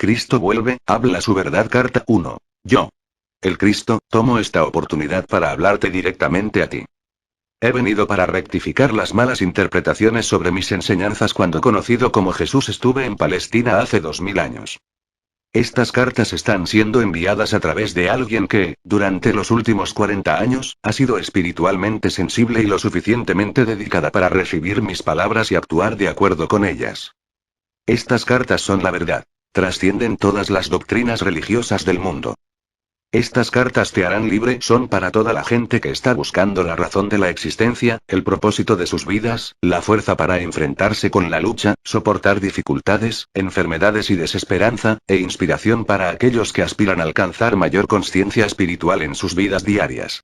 Cristo vuelve, habla su verdad. Carta 1. Yo. El Cristo, tomo esta oportunidad para hablarte directamente a ti. He venido para rectificar las malas interpretaciones sobre mis enseñanzas cuando conocido como Jesús estuve en Palestina hace 2000 años. Estas cartas están siendo enviadas a través de alguien que, durante los últimos 40 años, ha sido espiritualmente sensible y lo suficientemente dedicada para recibir mis palabras y actuar de acuerdo con ellas. Estas cartas son la verdad. Trascienden todas las doctrinas religiosas del mundo. Estas cartas te harán libre, son para toda la gente que está buscando la razón de la existencia, el propósito de sus vidas, la fuerza para enfrentarse con la lucha, soportar dificultades, enfermedades y desesperanza, e inspiración para aquellos que aspiran a alcanzar mayor consciencia espiritual en sus vidas diarias.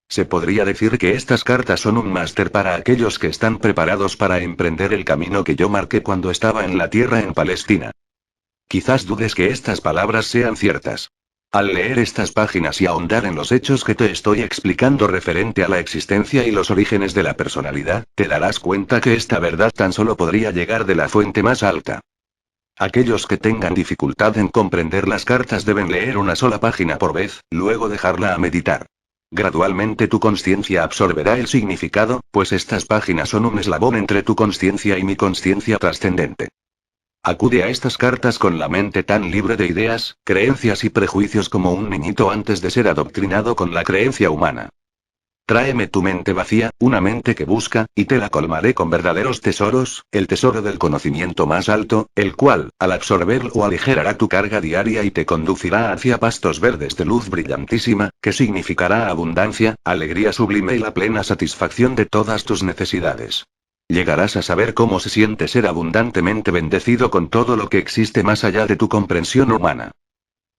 Se podría decir que estas cartas son un máster para aquellos que están preparados para emprender el camino que yo marqué cuando estaba en la tierra en Palestina. Quizás dudes que estas palabras sean ciertas. Al leer estas páginas y ahondar en los hechos que te estoy explicando referente a la existencia y los orígenes de la personalidad, te darás cuenta que esta verdad tan solo podría llegar de la fuente más alta. Aquellos que tengan dificultad en comprender las cartas deben leer una sola página por vez, luego dejarla a meditar. Gradualmente tu consciencia absorberá el significado, pues estas páginas son un eslabón entre tu consciencia y mi consciencia trascendente. Acude a estas cartas con la mente tan libre de ideas, creencias y prejuicios como un niñito antes de ser adoctrinado con la creencia humana. Tráeme tu mente vacía, una mente que busca, y te la colmaré con verdaderos tesoros, el tesoro del conocimiento más alto, el cual, al absorberlo aligerará tu carga diaria y te conducirá hacia pastos verdes de luz brillantísima, que significará abundancia, alegría sublime y la plena satisfacción de todas tus necesidades. Llegarás a saber cómo se siente ser abundantemente bendecido con todo lo que existe más allá de tu comprensión humana.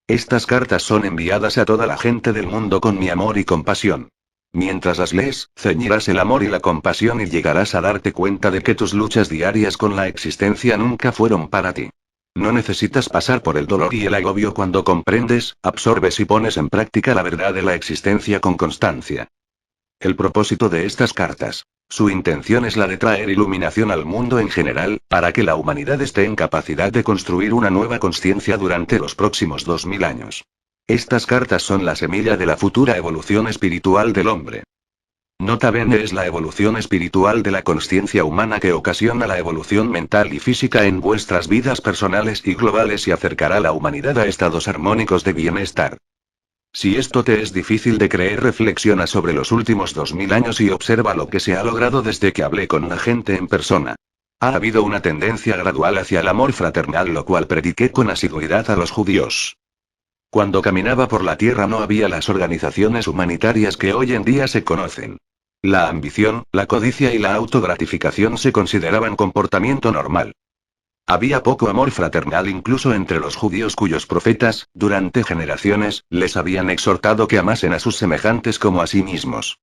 Estas cartas son enviadas a toda la gente del mundo con mi amor y compasión. Mientras las lees, ceñirás el amor y la compasión y llegarás a darte cuenta de que tus luchas diarias con la existencia nunca fueron para ti. No necesitas pasar por el dolor y el agobio cuando comprendes, absorbes y pones en práctica la verdad de la existencia con constancia. El propósito de estas cartas. Su intención es la de traer iluminación al mundo en general, para que la humanidad esté en capacidad de construir una nueva consciencia durante los próximos 2000 años. Estas cartas son la semilla de la futura evolución espiritual del hombre. Nota bene es la evolución espiritual de la consciencia humana que ocasiona la evolución mental y física en vuestras vidas personales y globales y acercará a la humanidad a estados armónicos de bienestar. Si esto te es difícil de creer, reflexiona sobre los últimos 2000 años y observa lo que se ha logrado desde que hablé con la gente en persona. Ha habido una tendencia gradual hacia el amor fraternal, lo cual prediqué con asiduidad a los judíos. Cuando caminaba por la tierra no había las organizaciones humanitarias que hoy en día se conocen. La ambición, la codicia y la autogratificación se consideraban comportamiento normal. Había poco amor fraternal incluso entre los judíos cuyos profetas, durante generaciones, les habían exhortado que amasen a sus semejantes como a sí mismos.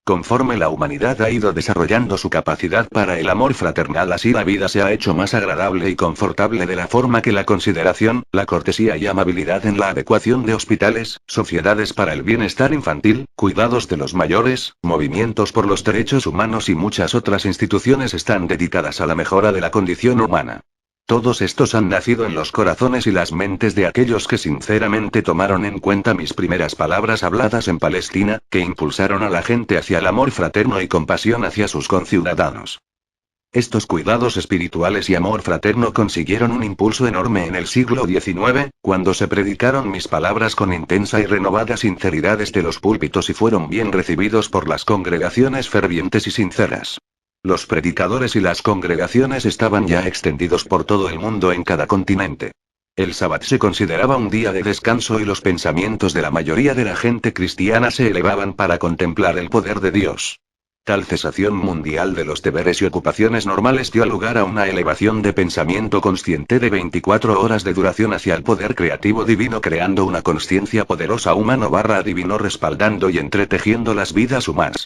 Conforme la humanidad ha ido desarrollando su capacidad para el amor fraternal, así la vida se ha hecho más agradable y confortable de la forma que la consideración, la cortesía y amabilidad en la adecuación de hospitales, sociedades para el bienestar infantil, cuidados de los mayores, movimientos por los derechos humanos y muchas otras instituciones están dedicadas a la mejora de la condición humana. Todos estos han nacido en los corazones y las mentes de aquellos que sinceramente tomaron en cuenta mis primeras palabras habladas en Palestina, que impulsaron a la gente hacia el amor fraterno y compasión hacia sus conciudadanos. Estos cuidados espirituales y amor fraterno consiguieron un impulso enorme en el siglo XIX, cuando se predicaron mis palabras con intensa y renovada sinceridad desde los púlpitos y fueron bien recibidos por las congregaciones fervientes y sinceras. Los predicadores y las congregaciones estaban ya extendidos por todo el mundo en cada continente. El sábado se consideraba un día de descanso y los pensamientos de la mayoría de la gente cristiana se elevaban para contemplar el poder de Dios. Tal cesación mundial de los deberes y ocupaciones normales dio lugar a una elevación de pensamiento consciente de 24 horas de duración hacia el poder creativo divino, creando una consciencia poderosa humano/divino respaldando y entretejiendo las vidas humanas.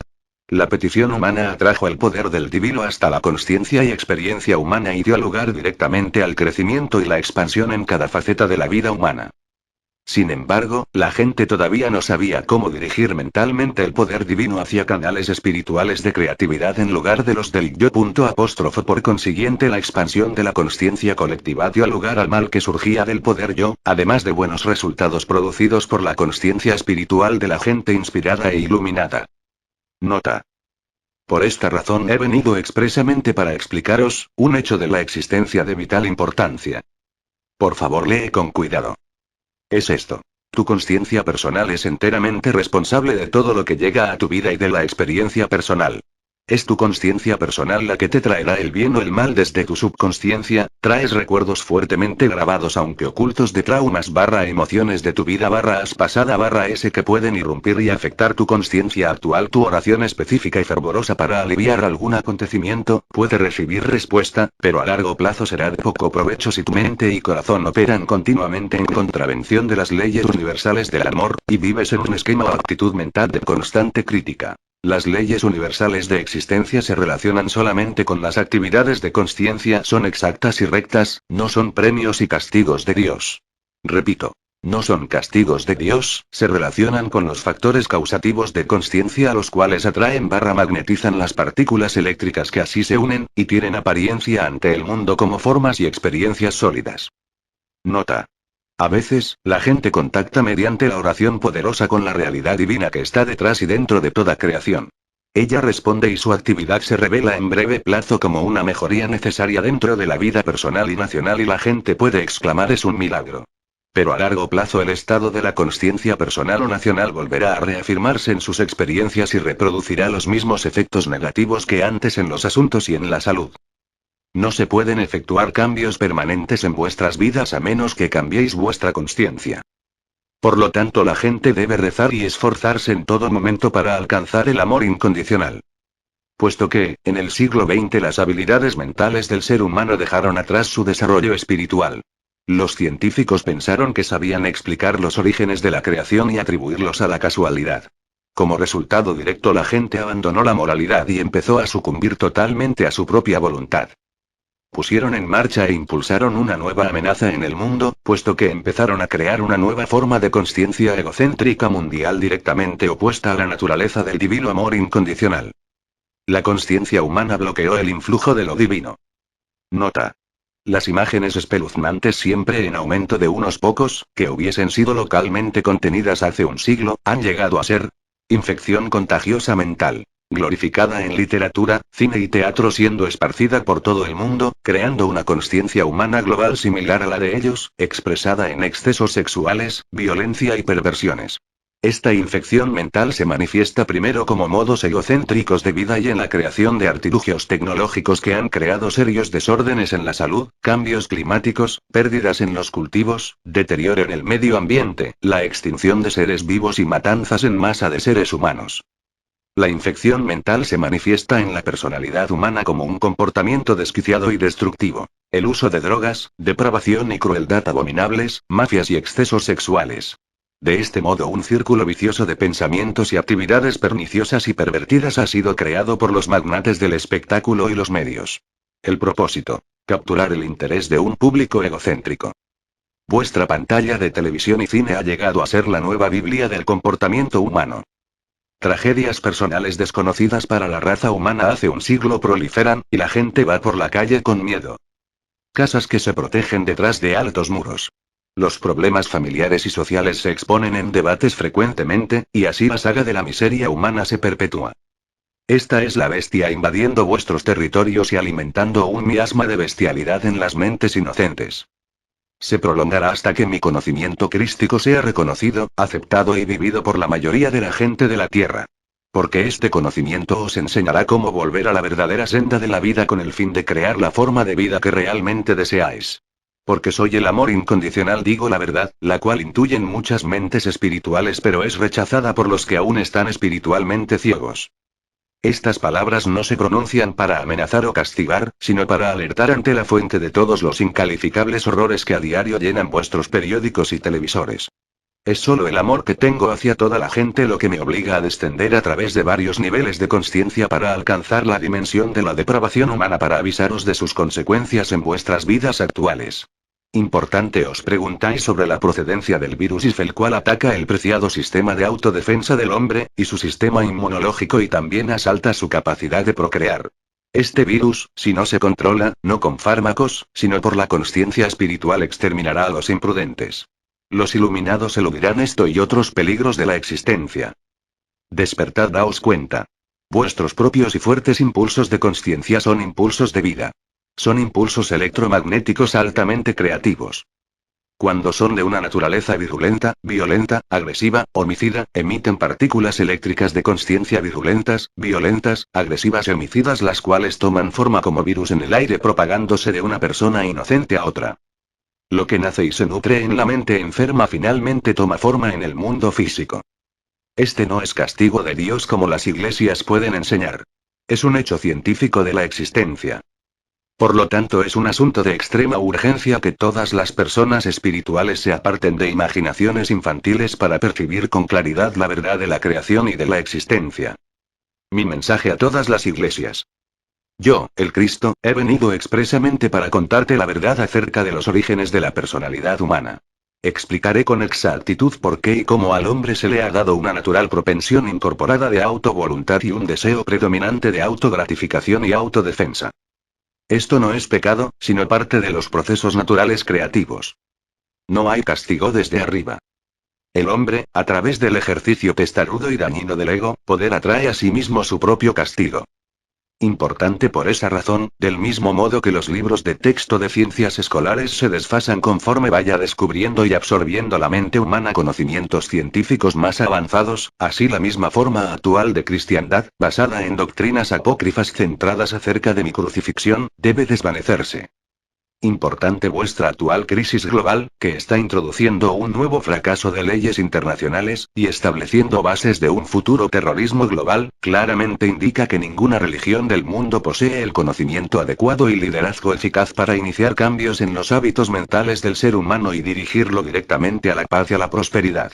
La petición humana atrajo el poder del divino hasta la consciencia y experiencia humana y dio lugar directamente al crecimiento y la expansión en cada faceta de la vida humana. Sin embargo, la gente todavía no sabía cómo dirigir mentalmente el poder divino hacia canales espirituales de creatividad en lugar de los del yo. Por consiguiente, la expansión de la consciencia colectiva dio lugar al mal que surgía del poder yo, además de buenos resultados producidos por la consciencia espiritual de la gente inspirada e iluminada. Nota. Por esta razón he venido expresamente para explicaros un hecho de la existencia de vital importancia. Por favor, lee con cuidado. Es esto. Tu consciencia personal es enteramente responsable de todo lo que llega a tu vida y de la experiencia personal. Es tu consciencia personal la que te traerá el bien o el mal desde tu subconsciencia. Traes recuerdos fuertemente grabados aunque ocultos de traumas emociones de tu vida pasada ese que pueden irrumpir y afectar tu consciencia actual. Tu oración específica y fervorosa para aliviar algún acontecimiento puede recibir respuesta, pero a largo plazo será de poco provecho si tu mente y corazón operan continuamente en contravención de las leyes universales del amor, y vives en un esquema o actitud mental de constante crítica. Las leyes universales de existencia se relacionan solamente con las actividades de consciencia, son exactas y rectas, no son premios y castigos de Dios. Repito, no son castigos de Dios, se relacionan con los factores causativos de consciencia a los cuales atraen magnetizan las partículas eléctricas que así se unen, y tienen apariencia ante el mundo como formas y experiencias sólidas. Nota. A veces, la gente contacta mediante la oración poderosa con la realidad divina que está detrás y dentro de toda creación. Ella responde y su actividad se revela en breve plazo como una mejoría necesaria dentro de la vida personal y nacional, y la gente puede exclamar: es un milagro. Pero a largo plazo el estado de la consciencia personal o nacional volverá a reafirmarse en sus experiencias y reproducirá los mismos efectos negativos que antes en los asuntos y en la salud. No se pueden efectuar cambios permanentes en vuestras vidas a menos que cambiéis vuestra consciencia. Por lo tanto, la gente debe rezar y esforzarse en todo momento para alcanzar el amor incondicional. Puesto que, en el siglo XX, las habilidades mentales del ser humano dejaron atrás su desarrollo espiritual. Los científicos pensaron que sabían explicar los orígenes de la creación y atribuirlos a la casualidad. Como resultado directo, la gente abandonó la moralidad y empezó a sucumbir totalmente a su propia voluntad. Pusieron en marcha e impulsaron una nueva amenaza en el mundo, puesto que empezaron a crear una nueva forma de consciencia egocéntrica mundial directamente opuesta a la naturaleza del divino amor incondicional. La consciencia humana bloqueó el influjo de lo divino. Nota. Las imágenes espeluznantes, siempre en aumento de unos pocos, que hubiesen sido localmente contenidas hace un siglo, han llegado a ser infección contagiosa mental. Glorificada en literatura, cine y teatro, siendo esparcida por todo el mundo, creando una consciencia humana global similar a la de ellos, expresada en excesos sexuales, violencia y perversiones. Esta infección mental se manifiesta primero como modos egocéntricos de vida y en la creación de artilugios tecnológicos que han creado serios desórdenes en la salud, cambios climáticos, pérdidas en los cultivos, deterioro en el medio ambiente, la extinción de seres vivos y matanzas en masa de seres humanos. La infección mental se manifiesta en la personalidad humana como un comportamiento desquiciado y destructivo. El uso de drogas, depravación y crueldad abominables, mafias y excesos sexuales. De este modo, un círculo vicioso de pensamientos y actividades perniciosas y pervertidas ha sido creado por los magnates del espectáculo y los medios. El propósito: capturar el interés de un público egocéntrico. Vuestra pantalla de televisión y cine ha llegado a ser la nueva Biblia del comportamiento humano. Tragedias personales desconocidas para la raza humana hace un siglo proliferan, y la gente va por la calle con miedo. Casas que se protegen detrás de altos muros. Los problemas familiares y sociales se exponen en debates frecuentemente, y así la saga de la miseria humana se perpetúa. Esta es la bestia invadiendo vuestros territorios y alimentando un miasma de bestialidad en las mentes inocentes. Se prolongará hasta que mi conocimiento crístico sea reconocido, aceptado y vivido por la mayoría de la gente de la Tierra. Porque este conocimiento os enseñará cómo volver a la verdadera senda de la vida con el fin de crear la forma de vida que realmente deseáis. Porque soy el amor incondicional, digo la verdad, la cual intuyen muchas mentes espirituales, pero es rechazada por los que aún están espiritualmente ciegos. Estas palabras no se pronuncian para amenazar o castigar, sino para alertar ante la fuente de todos los incalificables horrores que a diario llenan vuestros periódicos y televisores. Es solo el amor que tengo hacia toda la gente lo que me obliga a descender a través de varios niveles de consciencia para alcanzar la dimensión de la depravación humana, para avisaros de sus consecuencias en vuestras vidas actuales. Importante, os preguntáis sobre la procedencia del virus IF, el cual ataca el preciado sistema de autodefensa del hombre, y su sistema inmunológico, y también asalta su capacidad de procrear. Este virus, si no se controla, no con fármacos, sino por la consciencia espiritual, exterminará a los imprudentes. Los iluminados eludirán esto y otros peligros de la existencia. Despertad, daos cuenta. Vuestros propios y fuertes impulsos de consciencia son impulsos de vida. Son impulsos electromagnéticos altamente creativos. Cuando son de una naturaleza virulenta, violenta, agresiva, homicida, emiten partículas eléctricas de consciencia virulentas, violentas, agresivas y homicidas, las cuales toman forma como virus en el aire, propagándose de una persona inocente a otra. Lo que nace y se nutre en la mente enferma finalmente toma forma en el mundo físico. Este no es castigo de Dios como las iglesias pueden enseñar. Es un hecho científico de la existencia. Por lo tanto, es un asunto de extrema urgencia que todas las personas espirituales se aparten de imaginaciones infantiles para percibir con claridad la verdad de la creación y de la existencia. Mi mensaje a todas las iglesias. Yo, el Cristo, he venido expresamente para contarte la verdad acerca de los orígenes de la personalidad humana. Explicaré con exactitud por qué y cómo al hombre se le ha dado una natural propensión incorporada de autovoluntad y un deseo predominante de autogratificación y autodefensa. Esto no es pecado, sino parte de los procesos naturales creativos. No hay castigo desde arriba. El hombre, a través del ejercicio testarudo y dañino del ego, poder atrae a sí mismo su propio castigo. Importante por esa razón, del mismo modo que los libros de texto de ciencias escolares se desfasan conforme vaya descubriendo y absorbiendo la mente humana conocimientos científicos más avanzados, así la misma forma actual de cristiandad, basada en doctrinas apócrifas centradas acerca de mi crucifixión, debe desvanecerse. Importante vuestra actual crisis global, que está introduciendo un nuevo fracaso de leyes internacionales, y estableciendo bases de un futuro terrorismo global, claramente indica que ninguna religión del mundo posee el conocimiento adecuado y liderazgo eficaz para iniciar cambios en los hábitos mentales del ser humano y dirigirlo directamente a la paz y a la prosperidad.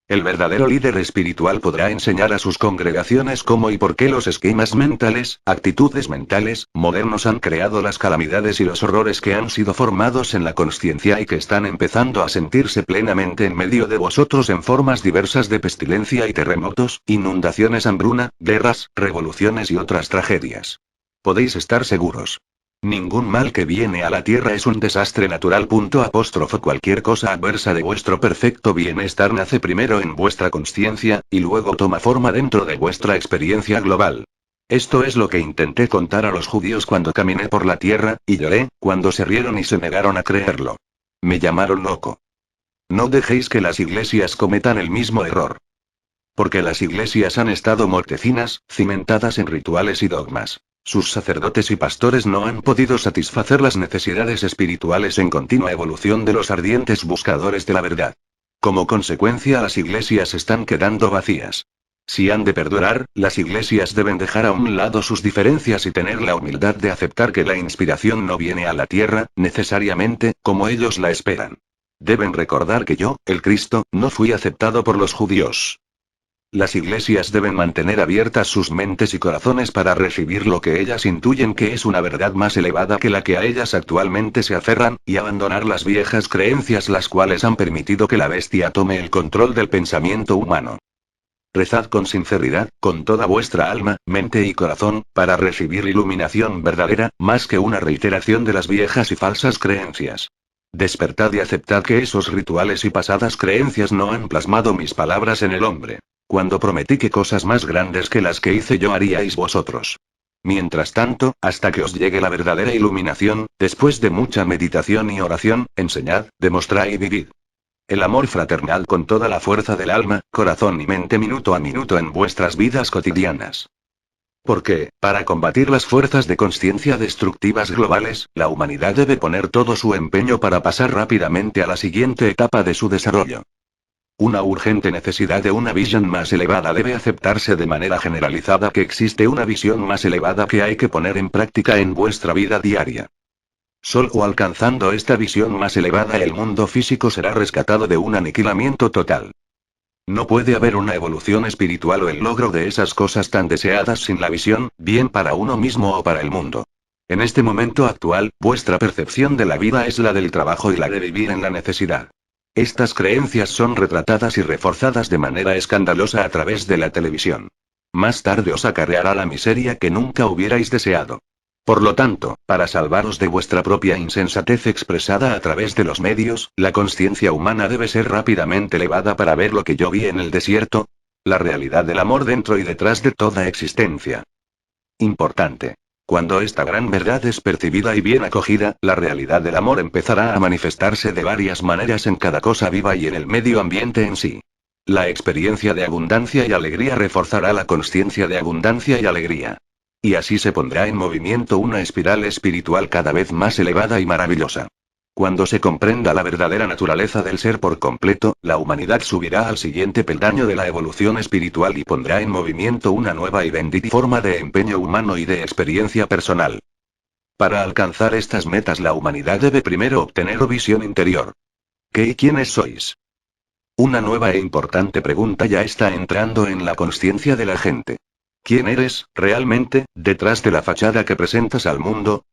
El verdadero líder espiritual podrá enseñar a sus congregaciones cómo y por qué los esquemas mentales, actitudes mentales, modernos han creado las calamidades y los horrores que han sido formados en la consciencia y que están empezando a sentirse plenamente en medio de vosotros en formas diversas de pestilencia y terremotos, inundaciones, hambruna, guerras, revoluciones y otras tragedias. Podéis estar seguros. Ningún mal que viene a la tierra es un desastre natural. Cualquier cosa adversa de vuestro perfecto bienestar nace primero en vuestra consciencia, y luego toma forma dentro de vuestra experiencia global. Esto es lo que intenté contar a los judíos cuando caminé por la tierra, y lloré, cuando se rieron y se negaron a creerlo. Me llamaron loco. No dejéis que las iglesias cometan el mismo error. Porque las iglesias han estado mortecinas, cimentadas en rituales y dogmas. Sus sacerdotes y pastores no han podido satisfacer las necesidades espirituales en continua evolución de los ardientes buscadores de la verdad. Como consecuencia, las iglesias están quedando vacías. Si han de perdurar, las iglesias deben dejar a un lado sus diferencias y tener la humildad de aceptar que la inspiración no viene a la tierra, necesariamente, como ellos la esperan. Deben recordar que yo, el Cristo, no fui aceptado por los judíos. Las iglesias deben mantener abiertas sus mentes y corazones para recibir lo que ellas intuyen que es una verdad más elevada que la que a ellas actualmente se aferran, y abandonar las viejas creencias las cuales han permitido que la bestia tome el control del pensamiento humano. Rezad con sinceridad, con toda vuestra alma, mente y corazón, para recibir iluminación verdadera, más que una reiteración de las viejas y falsas creencias. Despertad y aceptad que esos rituales y pasadas creencias no han plasmado mis palabras en el hombre. Cuando prometí que cosas más grandes que las que hice yo haríais vosotros. Mientras tanto, hasta que os llegue la verdadera iluminación, después de mucha meditación y oración, enseñad, demostrad y vivid el amor fraternal con toda la fuerza del alma, corazón y mente minuto a minuto en vuestras vidas cotidianas. Porque, para combatir las fuerzas de consciencia destructivas globales, la humanidad debe poner todo su empeño para pasar rápidamente a la siguiente etapa de su desarrollo. Una urgente necesidad de una visión más elevada debe aceptarse de manera generalizada que existe una visión más elevada que hay que poner en práctica en vuestra vida diaria. Solo alcanzando esta visión más elevada el mundo físico será rescatado de un aniquilamiento total. No puede haber una evolución espiritual o el logro de esas cosas tan deseadas sin la visión, bien para uno mismo o para el mundo. En este momento actual, vuestra percepción de la vida es la del trabajo y la de vivir en la necesidad. Estas creencias son retratadas y reforzadas de manera escandalosa a través de la televisión. Más tarde os acarreará la miseria que nunca hubierais deseado. Por lo tanto, para salvaros de vuestra propia insensatez expresada a través de los medios, la conciencia humana debe ser rápidamente elevada para ver lo que yo vi en el desierto, la realidad del amor dentro y detrás de toda existencia. Importante. Cuando esta gran verdad es percibida y bien acogida, la realidad del amor empezará a manifestarse de varias maneras en cada cosa viva y en el medio ambiente en sí. La experiencia de abundancia y alegría reforzará la consciencia de abundancia y alegría. Y así se pondrá en movimiento una espiral espiritual cada vez más elevada y maravillosa. Cuando se comprenda la verdadera naturaleza del ser por completo, la humanidad subirá al siguiente peldaño de la evolución espiritual y pondrá en movimiento una nueva y bendita forma de empeño humano y de experiencia personal. Para alcanzar estas metas la humanidad debe primero obtener visión interior. ¿Qué y quiénes sois? Una nueva e importante pregunta ya está entrando en la conciencia de la gente. ¿Quién eres, realmente, detrás de la fachada que presentas al mundo?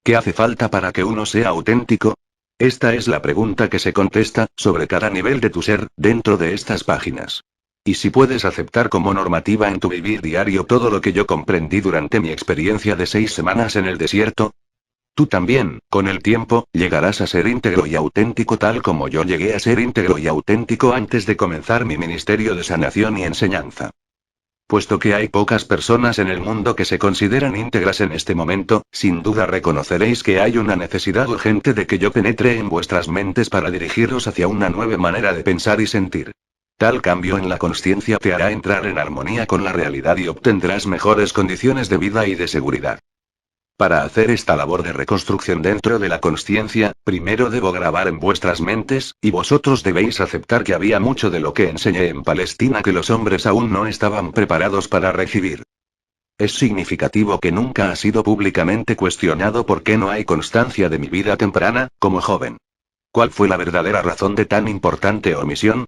¿Qué hace falta para que uno sea auténtico? Esta es la pregunta que se contesta, sobre cada nivel de tu ser, dentro de estas páginas. Y si puedes aceptar como normativa en tu vivir diario todo lo que yo comprendí durante mi experiencia de 6 semanas en el desierto, tú también, con el tiempo, llegarás a ser íntegro y auténtico tal como yo llegué a ser íntegro y auténtico antes de comenzar mi ministerio de sanación y enseñanza. Puesto que hay pocas personas en el mundo que se consideran íntegras en este momento, sin duda reconoceréis que hay una necesidad urgente de que yo penetre en vuestras mentes para dirigiros hacia una nueva manera de pensar y sentir. Tal cambio en la conciencia te hará entrar en armonía con la realidad y obtendrás mejores condiciones de vida y de seguridad. Para hacer esta labor de reconstrucción dentro de la consciencia, primero debo grabar en vuestras mentes, y vosotros debéis aceptar que había mucho de lo que enseñé en Palestina que los hombres aún no estaban preparados para recibir. Es significativo que nunca ha sido públicamente cuestionado por qué no hay constancia de mi vida temprana, como joven. ¿Cuál fue la verdadera razón de tan importante omisión?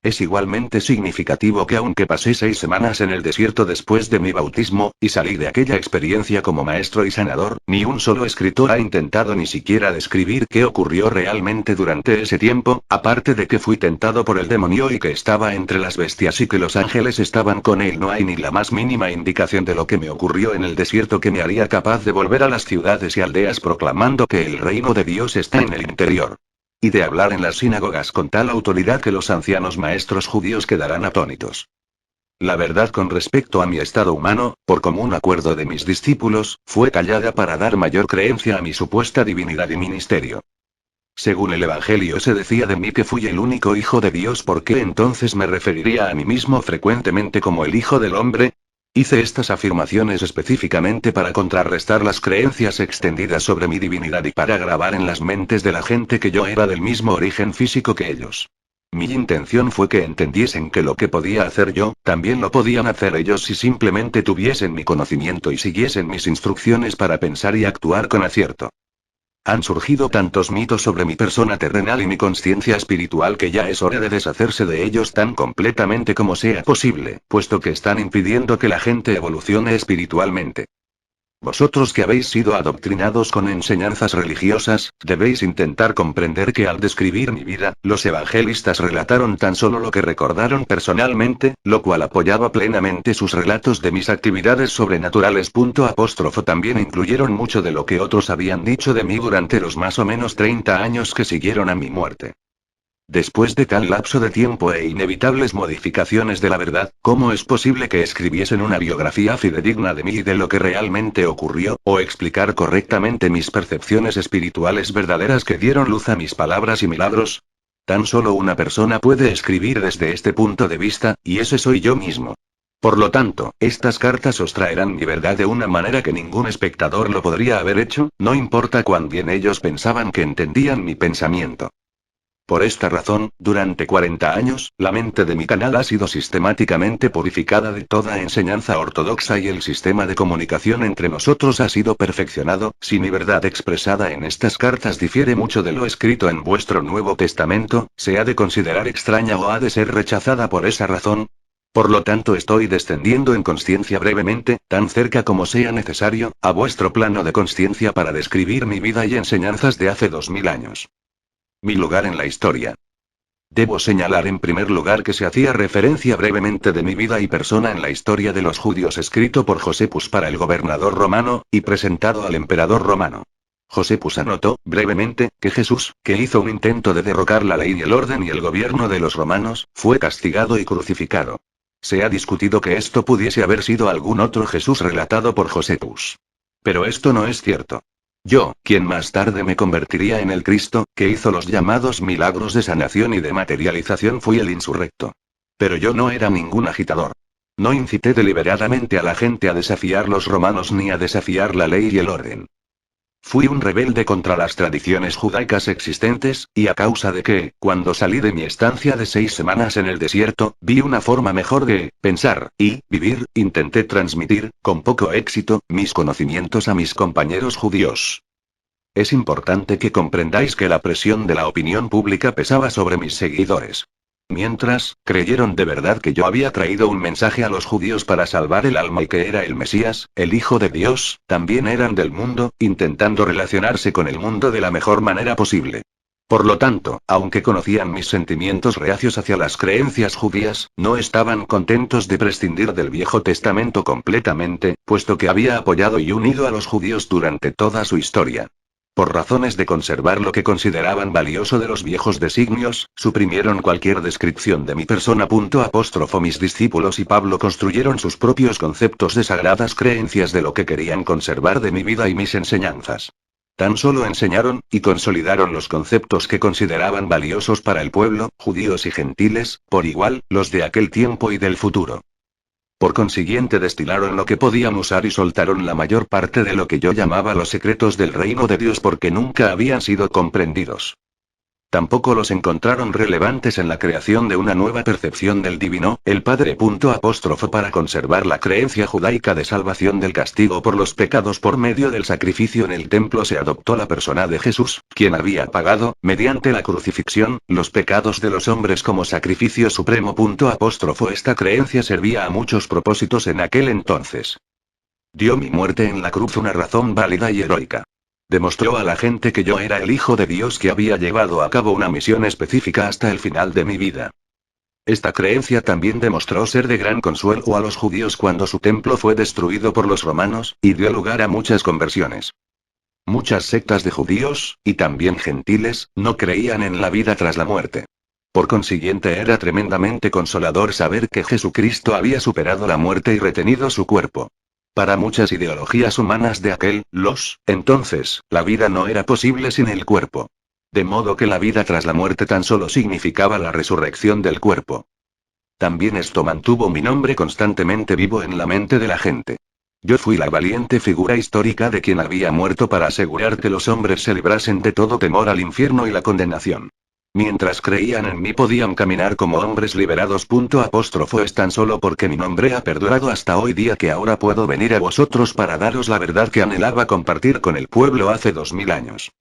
Es igualmente significativo que aunque pasé 6 semanas en el desierto después de mi bautismo, y salí de aquella experiencia como maestro y sanador, ni un solo escritor ha intentado ni siquiera describir qué ocurrió realmente durante ese tiempo, aparte de que fui tentado por el demonio y que estaba entre las bestias y que los ángeles estaban con él. No hay ni la más mínima indicación de lo que me ocurrió en el desierto que me haría capaz de volver a las ciudades y aldeas proclamando que el reino de Dios está en el interior. Y de hablar en las sinagogas con tal autoridad que los ancianos maestros judíos quedarán atónitos. La verdad con respecto a mi estado humano, por común acuerdo de mis discípulos, fue callada para dar mayor creencia a mi supuesta divinidad y ministerio. Según el Evangelio se decía de mí que fui el único hijo de Dios, ¿por qué entonces me referiría a mí mismo frecuentemente como el Hijo del Hombre? Hice estas afirmaciones específicamente para contrarrestar las creencias extendidas sobre mi divinidad y para grabar en las mentes de la gente que yo era del mismo origen físico que ellos. Mi intención fue que entendiesen que lo que podía hacer yo, también lo podían hacer ellos si simplemente tuviesen mi conocimiento y siguiesen mis instrucciones para pensar y actuar con acierto. Han surgido tantos mitos sobre mi persona terrenal y mi conciencia espiritual que ya es hora de deshacerse de ellos tan completamente como sea posible, puesto que están impidiendo que la gente evolucione espiritualmente. Vosotros que habéis sido adoctrinados con enseñanzas religiosas, debéis intentar comprender que al describir mi vida, los evangelistas relataron tan solo lo que recordaron personalmente, lo cual apoyaba plenamente sus relatos de mis actividades sobrenaturales. También incluyeron mucho de lo que otros habían dicho de mí durante los más o menos 30 años que siguieron a mi muerte. Después de tal lapso de tiempo e inevitables modificaciones de la verdad, ¿cómo es posible que escribiesen una biografía fidedigna de mí y de lo que realmente ocurrió, o explicar correctamente mis percepciones espirituales verdaderas que dieron luz a mis palabras y milagros? Tan solo una persona puede escribir desde este punto de vista, y ese soy yo mismo. Por lo tanto, estas cartas os traerán mi verdad de una manera que ningún espectador lo podría haber hecho, no importa cuán bien ellos pensaban que entendían mi pensamiento. Por esta razón, durante 40 años, la mente de mi canal ha sido sistemáticamente purificada de toda enseñanza ortodoxa y el sistema de comunicación entre nosotros ha sido perfeccionado. Si mi verdad expresada en estas cartas difiere mucho de lo escrito en vuestro Nuevo Testamento, ¿se ha de considerar extraña o ha de ser rechazada por esa razón? Por lo tanto estoy descendiendo en consciencia brevemente, tan cerca como sea necesario, a vuestro plano de consciencia para describir mi vida y enseñanzas de hace 2000 años. Mi lugar en la historia. Debo señalar en primer lugar que se hacía referencia brevemente de mi vida y persona en la historia de los judíos escrito por Josepus para el gobernador romano, y presentado al emperador romano. Josepus anotó, brevemente, que Jesús, que hizo un intento de derrocar la ley y el orden y el gobierno de los romanos, fue castigado y crucificado. Se ha discutido que esto pudiese haber sido algún otro Jesús relatado por Josepus. Pero esto no es cierto. Yo, quien más tarde me convertiría en el Cristo, que hizo los llamados milagros de sanación y de materialización, fui el insurrecto. Pero yo no era ningún agitador. No incité deliberadamente a la gente a desafiar los romanos ni a desafiar la ley y el orden. Fui un rebelde contra las tradiciones judaicas existentes, y a causa de que, cuando salí de mi estancia de 6 semanas en el desierto, vi una forma mejor de pensar y vivir, intenté transmitir, con poco éxito, mis conocimientos a mis compañeros judíos. Es importante que comprendáis que la presión de la opinión pública pesaba sobre mis seguidores. Mientras, creyeron de verdad que yo había traído un mensaje a los judíos para salvar el alma y que era el Mesías, el Hijo de Dios, también eran del mundo, intentando relacionarse con el mundo de la mejor manera posible. Por lo tanto, aunque conocían mis sentimientos reacios hacia las creencias judías, no estaban contentos de prescindir del Viejo Testamento completamente, puesto que había apoyado y unido a los judíos durante toda su historia. Por razones de conservar lo que consideraban valioso de los viejos designios, suprimieron cualquier descripción de mi persona. Mis discípulos y Pablo construyeron sus propios conceptos de sagradas creencias de lo que querían conservar de mi vida y mis enseñanzas. Tan solo enseñaron, y consolidaron los conceptos que consideraban valiosos para el pueblo, judíos y gentiles, por igual, los de aquel tiempo y del futuro. Por consiguiente destilaron lo que podían usar y soltaron la mayor parte de lo que yo llamaba los secretos del reino de Dios porque nunca habían sido comprendidos. Tampoco los encontraron relevantes en la creación de una nueva percepción del divino, el Padre. Para conservar la creencia judaica de salvación del castigo por los pecados por medio del sacrificio en el templo se adoptó la persona de Jesús, quien había pagado, mediante la crucifixión, los pecados de los hombres como sacrificio supremo. Esta creencia servía a muchos propósitos en aquel entonces. Dio mi muerte en la cruz una razón válida y heroica. Demostró a la gente que yo era el Hijo de Dios que había llevado a cabo una misión específica hasta el final de mi vida. Esta creencia también demostró ser de gran consuelo a los judíos cuando su templo fue destruido por los romanos, y dio lugar a muchas conversiones. Muchas sectas de judíos, y también gentiles, no creían en la vida tras la muerte. Por consiguiente era tremendamente consolador saber que Jesucristo había superado la muerte y retenido su cuerpo. Para muchas ideologías humanas de entonces, la vida no era posible sin el cuerpo. De modo que la vida tras la muerte tan solo significaba la resurrección del cuerpo. También esto mantuvo mi nombre constantemente vivo en la mente de la gente. Yo fui la valiente figura histórica de quien había muerto para asegurar que los hombres se librasen de todo temor al infierno y la condenación. Mientras creían en mí podían caminar como hombres liberados. Es tan solo porque mi nombre ha perdurado hasta hoy día que ahora puedo venir a vosotros para daros la verdad que anhelaba compartir con el pueblo hace 2000 años.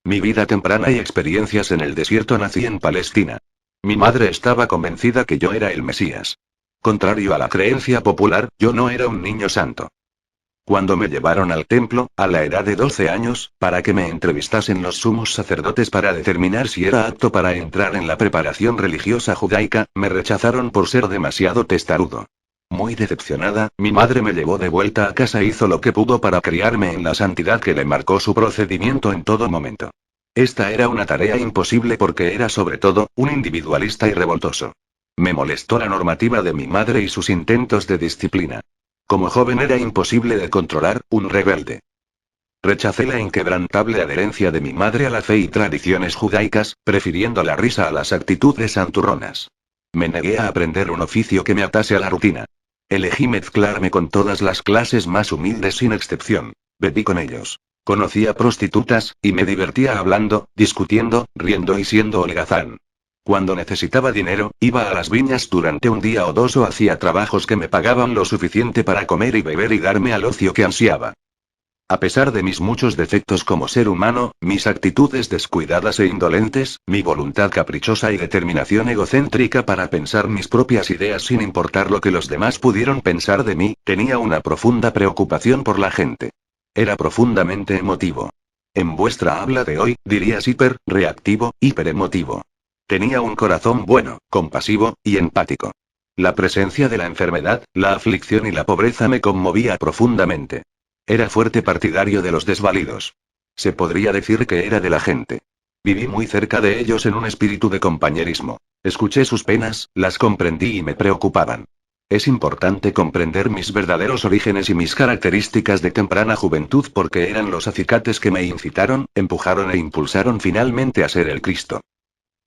Mi vida temprana y experiencias en el desierto. Nací en Palestina. Mi madre estaba convencida que yo era el Mesías. Contrario a la creencia popular, yo no era un niño santo. Cuando me llevaron al templo, a la edad de 12 años, para que me entrevistasen los sumos sacerdotes para determinar si era apto para entrar en la preparación religiosa judaica, me rechazaron por ser demasiado testarudo. Muy decepcionada, mi madre me llevó de vuelta a casa e hizo lo que pudo para criarme en la santidad que le marcó su procedimiento en todo momento. Esta era una tarea imposible porque era sobre todo, un individualista y revoltoso. Me molestó la normativa de mi madre y sus intentos de disciplina. Como joven era imposible de controlar, un rebelde. Rechacé la inquebrantable adherencia de mi madre a la fe y tradiciones judaicas, prefiriendo la risa a las actitudes santurronas. Me negué a aprender un oficio que me atase a la rutina. Elegí mezclarme con todas las clases más humildes sin excepción. Bebí con ellos. Conocí a prostitutas, y me divertía hablando, discutiendo, riendo y siendo holgazán. Cuando necesitaba dinero, iba a las viñas durante un día o dos o hacía trabajos que me pagaban lo suficiente para comer y beber y darme al ocio que ansiaba. A pesar de mis muchos defectos como ser humano, mis actitudes descuidadas e indolentes, mi voluntad caprichosa y determinación egocéntrica para pensar mis propias ideas sin importar lo que los demás pudieron pensar de mí, tenía una profunda preocupación por la gente. Era profundamente emotivo. En vuestra habla de hoy, dirías reactivo, hiperemotivo. Tenía un corazón bueno, compasivo, y empático. La presencia de la enfermedad, la aflicción y la pobreza me conmovía profundamente. Era fuerte partidario de los desvalidos. Se podría decir que era de la gente. Viví muy cerca de ellos en un espíritu de compañerismo. Escuché sus penas, las comprendí y me preocupaban. Es importante comprender mis verdaderos orígenes y mis características de temprana juventud porque eran los acicates que me incitaron, empujaron e impulsaron finalmente a ser el Cristo.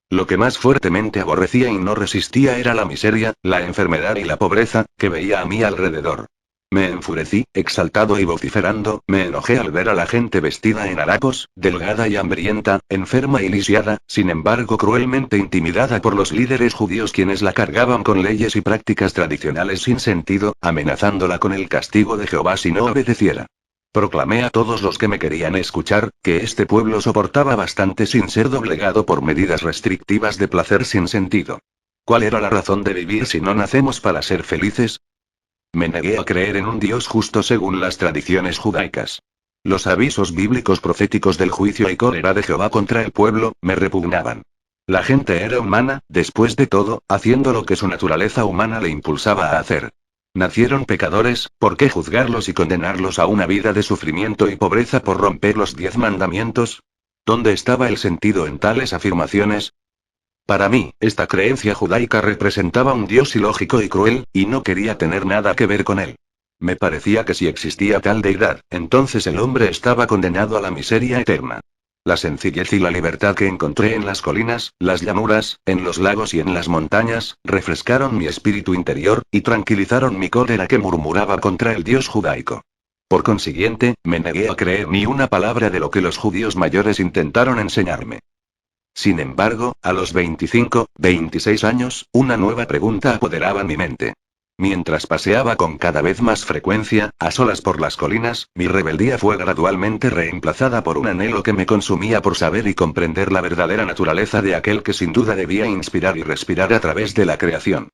Lo que más fuertemente aborrecía y no resistía era la miseria, la enfermedad y la pobreza, que veía a mi alrededor. Me enfurecí, exaltado y vociferando, me enojé al ver a la gente vestida en harapos, delgada y hambrienta, enferma y lisiada, sin embargo cruelmente intimidada por los líderes judíos quienes la cargaban con leyes y prácticas tradicionales sin sentido, amenazándola con el castigo de Jehová si no obedeciera. Proclamé a todos los que me querían escuchar, que este pueblo soportaba bastante sin ser doblegado por medidas restrictivas de placer sin sentido. ¿Cuál era la razón de vivir si no nacemos para ser felices? Me negué a creer en un Dios justo según las tradiciones judaicas. Los avisos bíblicos proféticos del juicio y cólera de Jehová contra el pueblo, me repugnaban. La gente era humana, después de todo, haciendo lo que su naturaleza humana le impulsaba a hacer. Nacieron pecadores, ¿por qué juzgarlos y condenarlos a una vida de sufrimiento y pobreza por romper los 10 mandamientos? ¿Dónde estaba el sentido en tales afirmaciones? Para mí, esta creencia judaica representaba un Dios ilógico y cruel, y no quería tener nada que ver con él. Me parecía que si existía tal deidad, entonces el hombre estaba condenado a la miseria eterna. La sencillez y la libertad que encontré en las colinas, las llanuras, en los lagos y en las montañas, refrescaron mi espíritu interior, y tranquilizaron mi cólera que murmuraba contra el Dios judaico. Por consiguiente, me negué a creer ni una palabra de lo que los judíos mayores intentaron enseñarme. Sin embargo, a los 26 años, una nueva pregunta apoderaba mi mente. Mientras paseaba con cada vez más frecuencia, a solas por las colinas, mi rebeldía fue gradualmente reemplazada por un anhelo que me consumía por saber y comprender la verdadera naturaleza de aquel que sin duda debía inspirar y respirar a través de la creación.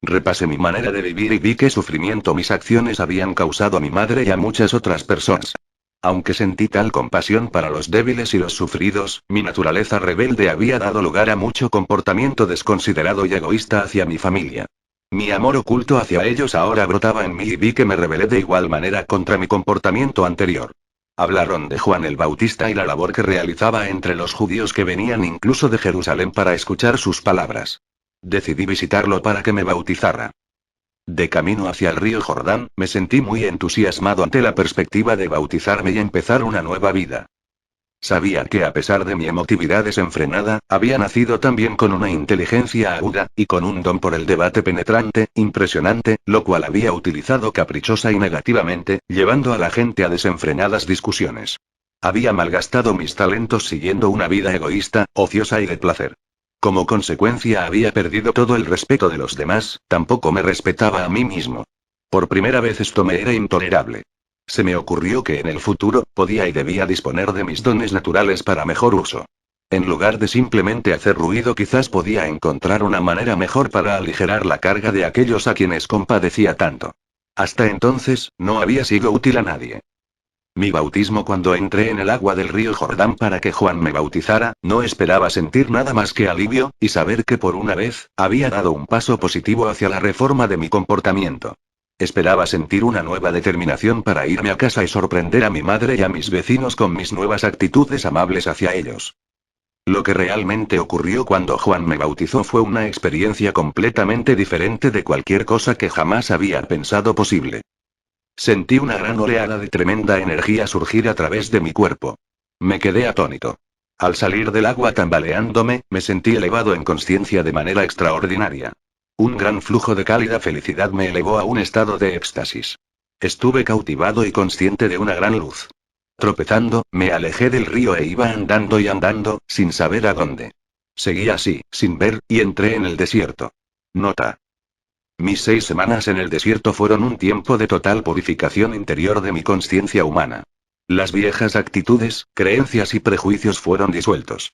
Repasé mi manera de vivir y vi qué sufrimiento mis acciones habían causado a mi madre y a muchas otras personas. Aunque sentí tal compasión para los débiles y los sufridos, mi naturaleza rebelde había dado lugar a mucho comportamiento desconsiderado y egoísta hacia mi familia. Mi amor oculto hacia ellos ahora brotaba en mí y vi que me rebelé de igual manera contra mi comportamiento anterior. Hablaron de Juan el Bautista y la labor que realizaba entre los judíos que venían incluso de Jerusalén para escuchar sus palabras. Decidí visitarlo para que me bautizara. De camino hacia el río Jordán, me sentí muy entusiasmado ante la perspectiva de bautizarme y empezar una nueva vida. Sabía que a pesar de mi emotividad desenfrenada, había nacido también con una inteligencia aguda, y con un don por el debate penetrante, impresionante, lo cual había utilizado caprichosa y negativamente, llevando a la gente a desenfrenadas discusiones. Había malgastado mis talentos siguiendo una vida egoísta, ociosa y de placer. Como consecuencia había perdido todo el respeto de los demás, tampoco me respetaba a mí mismo. Por primera vez esto me era intolerable. Se me ocurrió que en el futuro, podía y debía disponer de mis dones naturales para mejor uso. En lugar de simplemente hacer ruido, quizás podía encontrar una manera mejor para aligerar la carga de aquellos a quienes compadecía tanto. Hasta entonces, no había sido útil a nadie. Mi bautismo cuando entré en el agua del río Jordán para que Juan me bautizara, no esperaba sentir nada más que alivio, y saber que por una vez, había dado un paso positivo hacia la reforma de mi comportamiento. Esperaba sentir una nueva determinación para irme a casa y sorprender a mi madre y a mis vecinos con mis nuevas actitudes amables hacia ellos. Lo que realmente ocurrió cuando Juan me bautizó fue una experiencia completamente diferente de cualquier cosa que jamás había pensado posible. Sentí una gran oleada de tremenda energía surgir a través de mi cuerpo. Me quedé atónito. Al salir del agua tambaleándome, me sentí elevado en conciencia de manera extraordinaria. Un gran flujo de cálida felicidad me elevó a un estado de éxtasis. Estuve cautivado y consciente de una gran luz. Tropezando, me alejé del río e iba andando y andando, sin saber a dónde. Seguí así, sin ver, y entré en el desierto. Nota. Mis 6 semanas en el desierto fueron un tiempo de total purificación interior de mi conciencia humana. Las viejas actitudes, creencias y prejuicios fueron disueltos.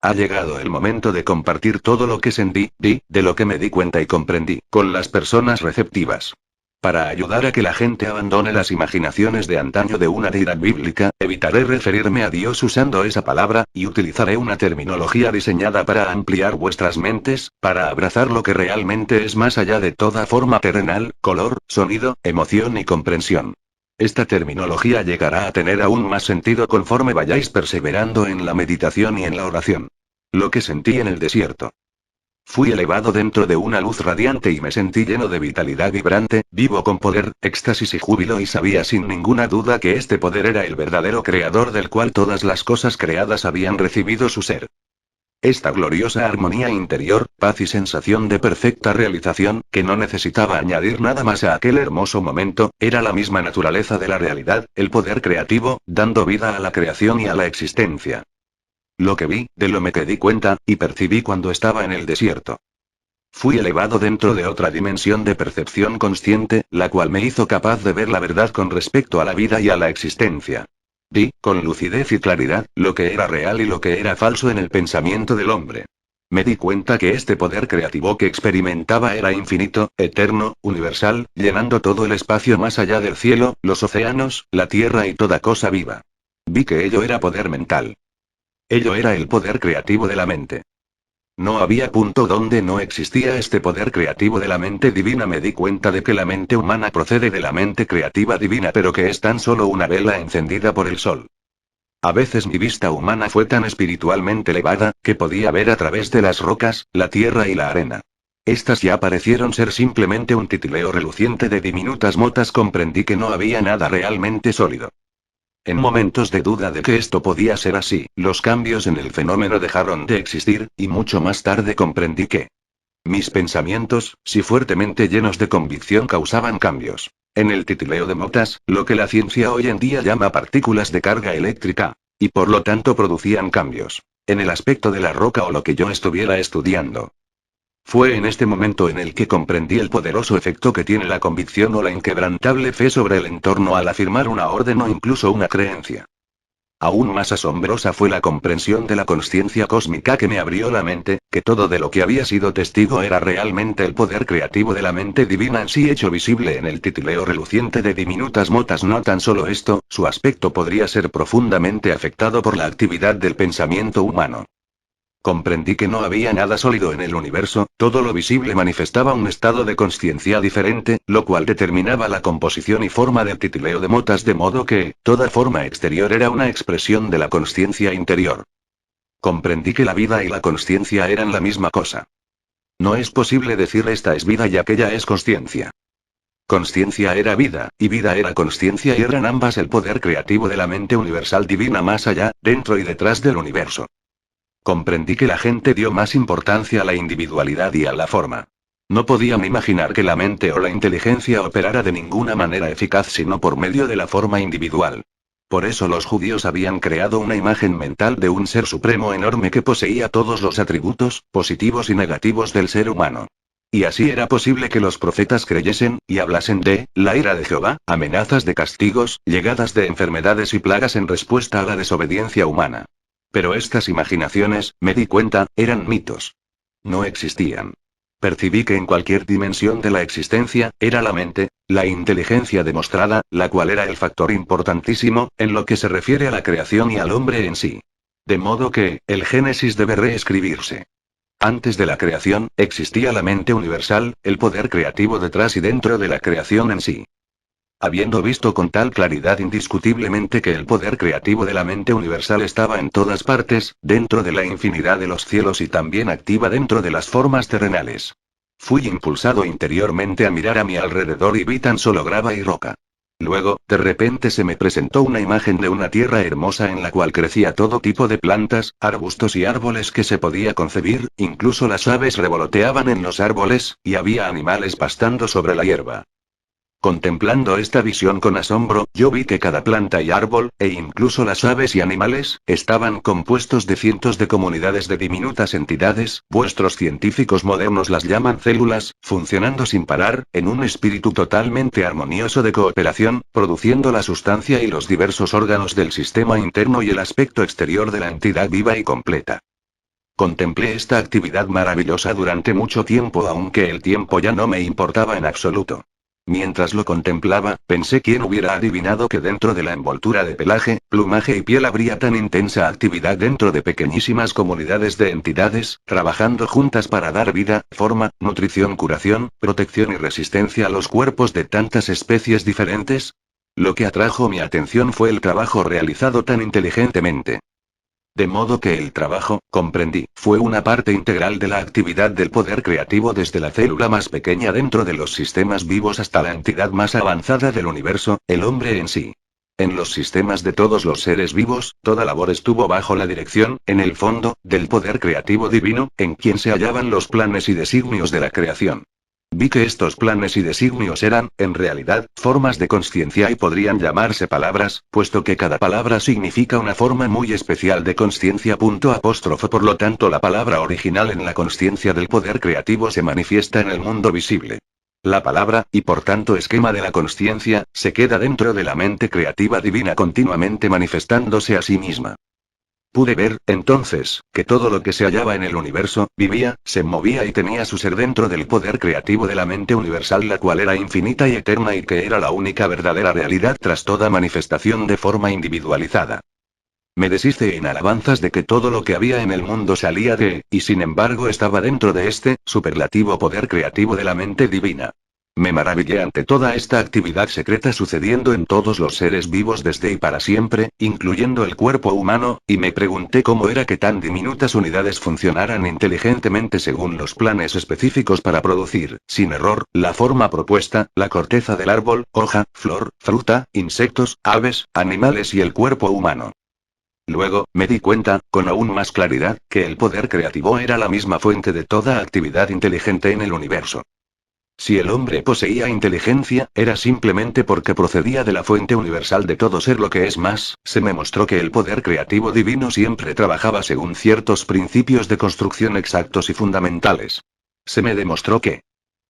Ha llegado el momento de compartir todo lo que sentí, de lo que me di cuenta y comprendí, con las personas receptivas. Para ayudar a que la gente abandone las imaginaciones de antaño de una deidad bíblica, evitaré referirme a Dios usando esa palabra, y utilizaré una terminología diseñada para ampliar vuestras mentes, para abrazar lo que realmente es más allá de toda forma terrenal, color, sonido, emoción y comprensión. Esta terminología llegará a tener aún más sentido conforme vayáis perseverando en la meditación y en la oración. Lo que sentí en el desierto. Fui elevado dentro de una luz radiante y me sentí lleno de vitalidad vibrante, vivo con poder, éxtasis y júbilo, y sabía sin ninguna duda que este poder era el verdadero creador del cual todas las cosas creadas habían recibido su ser. Esta gloriosa armonía interior, paz y sensación de perfecta realización, que no necesitaba añadir nada más a aquel hermoso momento, era la misma naturaleza de la realidad, el poder creativo, dando vida a la creación y a la existencia. Lo que vi, de lo que di cuenta, y percibí cuando estaba en el desierto. Fui elevado dentro de otra dimensión de percepción consciente, la cual me hizo capaz de ver la verdad con respecto a la vida y a la existencia. Vi, con lucidez y claridad, lo que era real y lo que era falso en el pensamiento del hombre. Me di cuenta que este poder creativo que experimentaba era infinito, eterno, universal, llenando todo el espacio más allá del cielo, los océanos, la tierra y toda cosa viva. Vi que ello era poder mental. Ello era el poder creativo de la mente. No había punto donde no existía este poder creativo de la mente divina. Me di cuenta de que la mente humana procede de la mente creativa divina, pero que es tan solo una vela encendida por el sol. A veces mi vista humana fue tan espiritualmente elevada, que podía ver a través de las rocas, la tierra y la arena. Estas ya parecieron ser simplemente un titileo reluciente de diminutas motas. Comprendí que no había nada realmente sólido. En momentos de duda de que esto podía ser así, los cambios en el fenómeno dejaron de existir, y mucho más tarde comprendí que mis pensamientos, si fuertemente llenos de convicción, causaban cambios. En el titileo de motas, lo que la ciencia hoy en día llama partículas de carga eléctrica, y por lo tanto producían cambios. En el aspecto de la roca o lo que yo estuviera estudiando. Fue en este momento en el que comprendí el poderoso efecto que tiene la convicción o la inquebrantable fe sobre el entorno al afirmar una orden o incluso una creencia. Aún más asombrosa fue la comprensión de la consciencia cósmica que me abrió la mente, que todo de lo que había sido testigo era realmente el poder creativo de la mente divina en sí, hecho visible en el titileo reluciente de diminutas motas. No tan solo esto, su aspecto podría ser profundamente afectado por la actividad del pensamiento humano. Comprendí que no había nada sólido en el universo, todo lo visible manifestaba un estado de consciencia diferente, lo cual determinaba la composición y forma del titileo de motas, de modo que, toda forma exterior era una expresión de la consciencia interior. Comprendí que la vida y la consciencia eran la misma cosa. No es posible decir esta es vida y aquella es consciencia. Consciencia era vida, y vida era consciencia, y eran ambas el poder creativo de la mente universal divina más allá, dentro y detrás del universo. Comprendí que la gente dio más importancia a la individualidad y a la forma. No podían imaginar que la mente o la inteligencia operara de ninguna manera eficaz sino por medio de la forma individual. Por eso los judíos habían creado una imagen mental de un ser supremo enorme que poseía todos los atributos, positivos y negativos del ser humano. Y así era posible que los profetas creyesen, y hablasen de la ira de Jehová, amenazas de castigos, llegadas de enfermedades y plagas en respuesta a la desobediencia humana. Pero estas imaginaciones, me di cuenta, eran mitos. No existían. Percibí que en cualquier dimensión de la existencia, era la mente, la inteligencia demostrada, la cual era el factor importantísimo, en lo que se refiere a la creación y al hombre en sí. De modo que, el Génesis debe reescribirse. Antes de la creación, existía la mente universal, el poder creativo detrás y dentro de la creación en sí. Habiendo visto con tal claridad indiscutiblemente que el poder creativo de la mente universal estaba en todas partes, dentro de la infinidad de los cielos y también activa dentro de las formas terrenales. Fui impulsado interiormente a mirar a mi alrededor y vi tan solo grava y roca. Luego, de repente se me presentó una imagen de una tierra hermosa en la cual crecía todo tipo de plantas, arbustos y árboles que se podía concebir, incluso las aves revoloteaban en los árboles, y había animales pastando sobre la hierba. Contemplando esta visión con asombro, yo vi que cada planta y árbol, e incluso las aves y animales, estaban compuestos de cientos de comunidades de diminutas entidades, vuestros científicos modernos las llaman células, funcionando sin parar, en un espíritu totalmente armonioso de cooperación, produciendo la sustancia y los diversos órganos del sistema interno y el aspecto exterior de la entidad viva y completa. Contemplé esta actividad maravillosa durante mucho tiempo, aunque el tiempo ya no me importaba en absoluto. Mientras lo contemplaba, pensé quién hubiera adivinado que dentro de la envoltura de pelaje, plumaje y piel habría tan intensa actividad dentro de pequeñísimas comunidades de entidades, trabajando juntas para dar vida, forma, nutrición, curación, protección y resistencia a los cuerpos de tantas especies diferentes. Lo que atrajo mi atención fue el trabajo realizado tan inteligentemente. De modo que el trabajo, comprendí, fue una parte integral de la actividad del poder creativo desde la célula más pequeña dentro de los sistemas vivos hasta la entidad más avanzada del universo, el hombre en sí. En los sistemas de todos los seres vivos, toda labor estuvo bajo la dirección, en el fondo, del poder creativo divino, en quien se hallaban los planes y designios de la creación. Vi que estos planes y designios eran, en realidad, formas de consciencia y podrían llamarse palabras, puesto que cada palabra significa una forma muy especial de consciencia. Por lo tanto, la palabra original en la consciencia del poder creativo se manifiesta en el mundo visible. La palabra, y por tanto esquema de la consciencia, se queda dentro de la mente creativa divina continuamente manifestándose a sí misma. Pude ver, entonces, que todo lo que se hallaba en el universo, vivía, se movía y tenía su ser dentro del poder creativo de la mente universal, la cual era infinita y eterna y que era la única verdadera realidad tras toda manifestación de forma individualizada. Me deshice en alabanzas de que todo lo que había en el mundo salía de, y sin embargo estaba dentro de este, superlativo poder creativo de la mente divina. Me maravillé ante toda esta actividad secreta sucediendo en todos los seres vivos desde y para siempre, incluyendo el cuerpo humano, y me pregunté cómo era que tan diminutas unidades funcionaran inteligentemente según los planes específicos para producir, sin error, la forma propuesta, la corteza del árbol, hoja, flor, fruta, insectos, aves, animales y el cuerpo humano. Luego, me di cuenta, con aún más claridad, que el poder creativo era la misma fuente de toda actividad inteligente en el universo. Si el hombre poseía inteligencia, era simplemente porque procedía de la fuente universal de todo ser. Lo que es más, se me mostró que el poder creativo divino siempre trabajaba según ciertos principios de construcción exactos y fundamentales. Se me demostró que,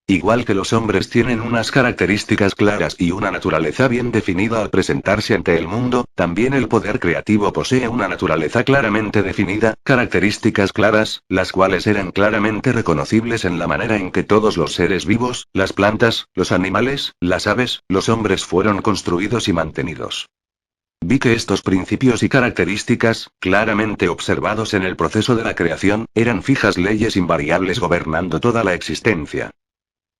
igual que los hombres tienen unas características claras y una naturaleza bien definida al presentarse ante el mundo, también el poder creativo posee una naturaleza claramente definida, características claras, las cuales eran claramente reconocibles en la manera en que todos los seres vivos, las plantas, los animales, las aves, los hombres fueron construidos y mantenidos. Vi que estos principios y características, claramente observados en el proceso de la creación, eran fijas leyes invariables gobernando toda la existencia.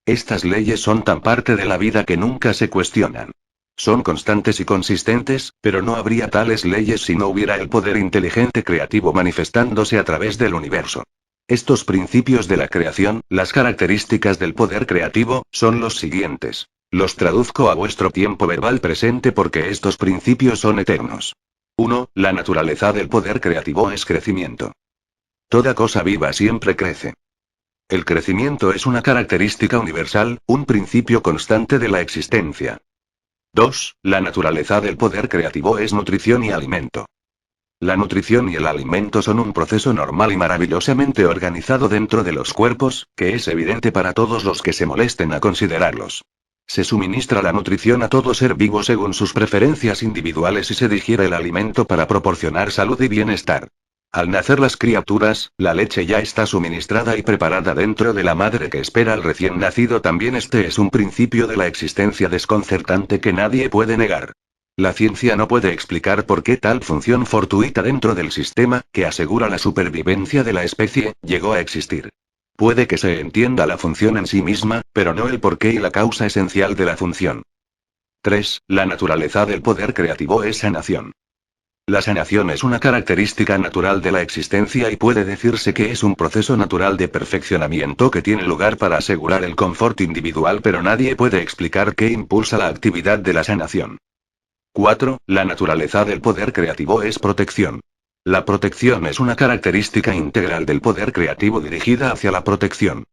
Estas leyes son tan parte de la vida que nunca se cuestionan. Son constantes y consistentes, pero no habría tales leyes si no hubiera el poder inteligente creativo manifestándose a través del universo. Estos principios de la creación, las características del poder creativo, son los siguientes. Los traduzco a vuestro tiempo verbal presente porque estos principios son eternos. 1. La naturaleza del poder creativo es crecimiento. Toda cosa viva siempre crece. El crecimiento es una característica universal, un principio constante de la existencia. 2. La naturaleza del poder creativo es nutrición y alimento. La nutrición y el alimento son un proceso normal y maravillosamente organizado dentro de los cuerpos, que es evidente para todos los que se molesten a considerarlos. Se suministra la nutrición a todo ser vivo según sus preferencias individuales y se digiere el alimento para proporcionar salud y bienestar. Al nacer las criaturas, la leche ya está suministrada y preparada dentro de la madre que espera al recién nacido. También este es un principio de la existencia desconcertante que nadie puede negar. La ciencia no puede explicar por qué tal función fortuita dentro del sistema, que asegura la supervivencia de la especie, llegó a existir. Puede que se entienda la función en sí misma, pero no el porqué y la causa esencial de la función. 3. La naturaleza del poder creativo es sanación. La sanación es una característica natural de la existencia y puede decirse que es un proceso natural de perfeccionamiento que tiene lugar para asegurar el confort individual, pero nadie puede explicar qué impulsa la actividad de la sanación. 4. La naturaleza del poder creativo es protección. La protección es una característica integral del poder creativo dirigida hacia la protección.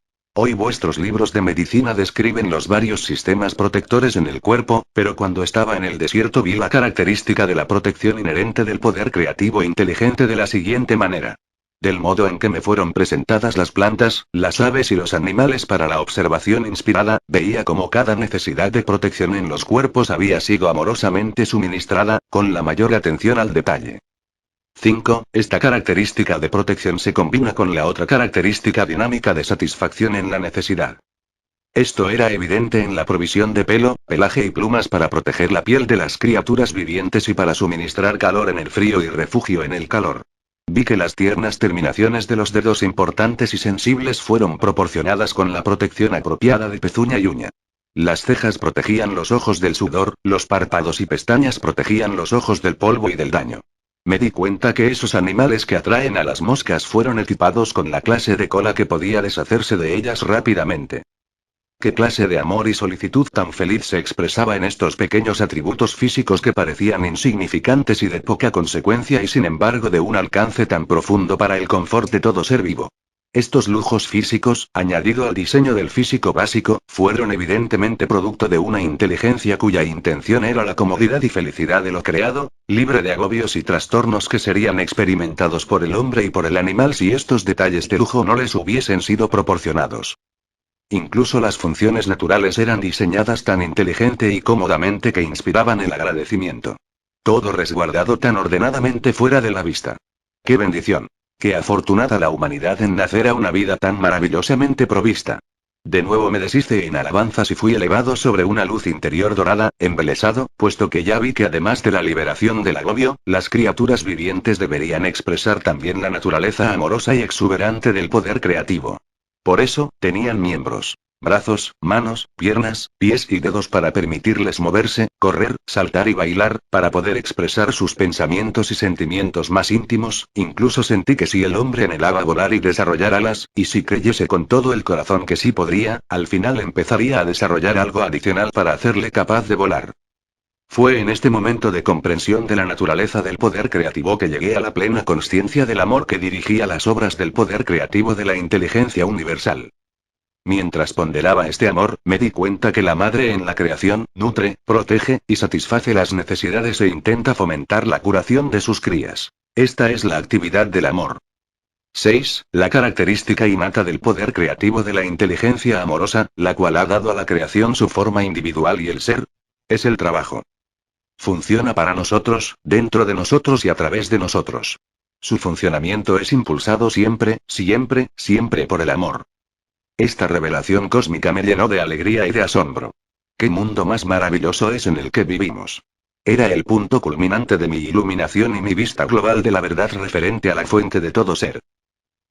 Hoy vuestros libros de medicina describen los varios sistemas protectores en el cuerpo, pero cuando estaba en el desierto vi la característica de la protección inherente del poder creativo inteligente de la siguiente manera. Del modo en que me fueron presentadas las plantas, las aves y los animales para la observación inspirada, veía como cada necesidad de protección en los cuerpos había sido amorosamente suministrada, con la mayor atención al detalle. 5. Esta característica de protección se combina con la otra característica dinámica de satisfacción en la necesidad. Esto era evidente en la provisión de pelo, pelaje y plumas para proteger la piel de las criaturas vivientes y para suministrar calor en el frío y refugio en el calor. Vi que las tiernas terminaciones de los dedos importantes y sensibles fueron proporcionadas con la protección apropiada de pezuña y uña. Las cejas protegían los ojos del sudor, los párpados y pestañas protegían los ojos del polvo y del daño. Me di cuenta que esos animales que atraen a las moscas fueron equipados con la clase de cola que podía deshacerse de ellas rápidamente. ¿Qué clase de amor y solicitud tan feliz se expresaba en estos pequeños atributos físicos que parecían insignificantes y de poca consecuencia y sin embargo de un alcance tan profundo para el confort de todo ser vivo? Estos lujos físicos, añadido al diseño del físico básico, fueron evidentemente producto de una inteligencia cuya intención era la comodidad y felicidad de lo creado, libre de agobios y trastornos que serían experimentados por el hombre y por el animal si estos detalles de lujo no les hubiesen sido proporcionados. Incluso las funciones naturales eran diseñadas tan inteligente y cómodamente que inspiraban el agradecimiento. Todo resguardado tan ordenadamente fuera de la vista. ¡Qué bendición! ¡Qué afortunada la humanidad en nacer a una vida tan maravillosamente provista! De nuevo me deshice en alabanzas y fui elevado sobre una luz interior dorada, embelesado, puesto que ya vi que además de la liberación del agobio, las criaturas vivientes deberían expresar también la naturaleza amorosa y exuberante del poder creativo. Por eso, tenían miembros, brazos, manos, piernas, pies y dedos para permitirles moverse, correr, saltar y bailar, para poder expresar sus pensamientos y sentimientos más íntimos. Incluso sentí que si el hombre anhelaba volar y desarrollar alas, y si creyese con todo el corazón que sí podría, al final empezaría a desarrollar algo adicional para hacerle capaz de volar. Fue en este momento de comprensión de la naturaleza del poder creativo que llegué a la plena conciencia del amor que dirigía las obras del poder creativo de la inteligencia universal. Mientras ponderaba este amor, me di cuenta que la madre en la creación, nutre, protege, y satisface las necesidades e intenta fomentar la curación de sus crías. Esta es la actividad del amor. 6. La característica innata del poder creativo de la inteligencia amorosa, la cual ha dado a la creación su forma individual y el ser, es el trabajo. Funciona para nosotros, dentro de nosotros y a través de nosotros. Su funcionamiento es impulsado siempre, siempre, siempre por el amor. Esta revelación cósmica me llenó de alegría y de asombro. ¡Qué mundo más maravilloso es en el que vivimos! Era el punto culminante de mi iluminación y mi vista global de la verdad referente a la fuente de todo ser.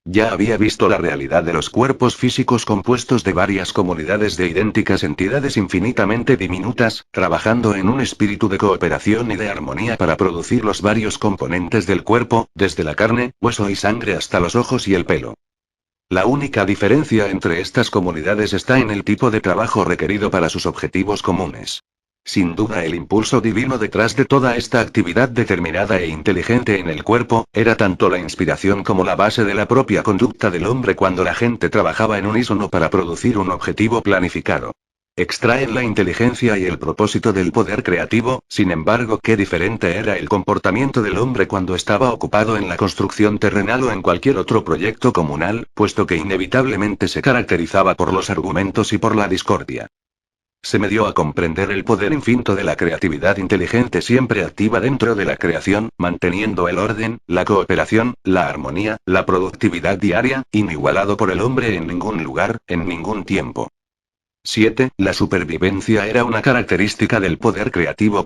Ya había visto la realidad de los cuerpos físicos compuestos de varias comunidades de idénticas entidades infinitamente diminutas, trabajando en un espíritu de cooperación y de armonía para producir los varios componentes del cuerpo, desde la carne, hueso y sangre hasta los ojos y el pelo. La única diferencia entre estas comunidades está en el tipo de trabajo requerido para sus objetivos comunes. Sin duda el impulso divino detrás de toda esta actividad determinada e inteligente en el cuerpo, era tanto la inspiración como la base de la propia conducta del hombre cuando la gente trabajaba en unísono para producir un objetivo planificado. Extraen la inteligencia y el propósito del poder creativo, sin embargo, qué diferente era el comportamiento del hombre cuando estaba ocupado en la construcción terrenal o en cualquier otro proyecto comunal, puesto que inevitablemente se caracterizaba por los argumentos y por la discordia. Se me dio a comprender el poder infinito de la creatividad inteligente siempre activa dentro de la creación, manteniendo el orden, la cooperación, la armonía, la productividad diaria, inigualado por el hombre en ningún lugar, en ningún tiempo. 7. La supervivencia era una característica del poder creativo.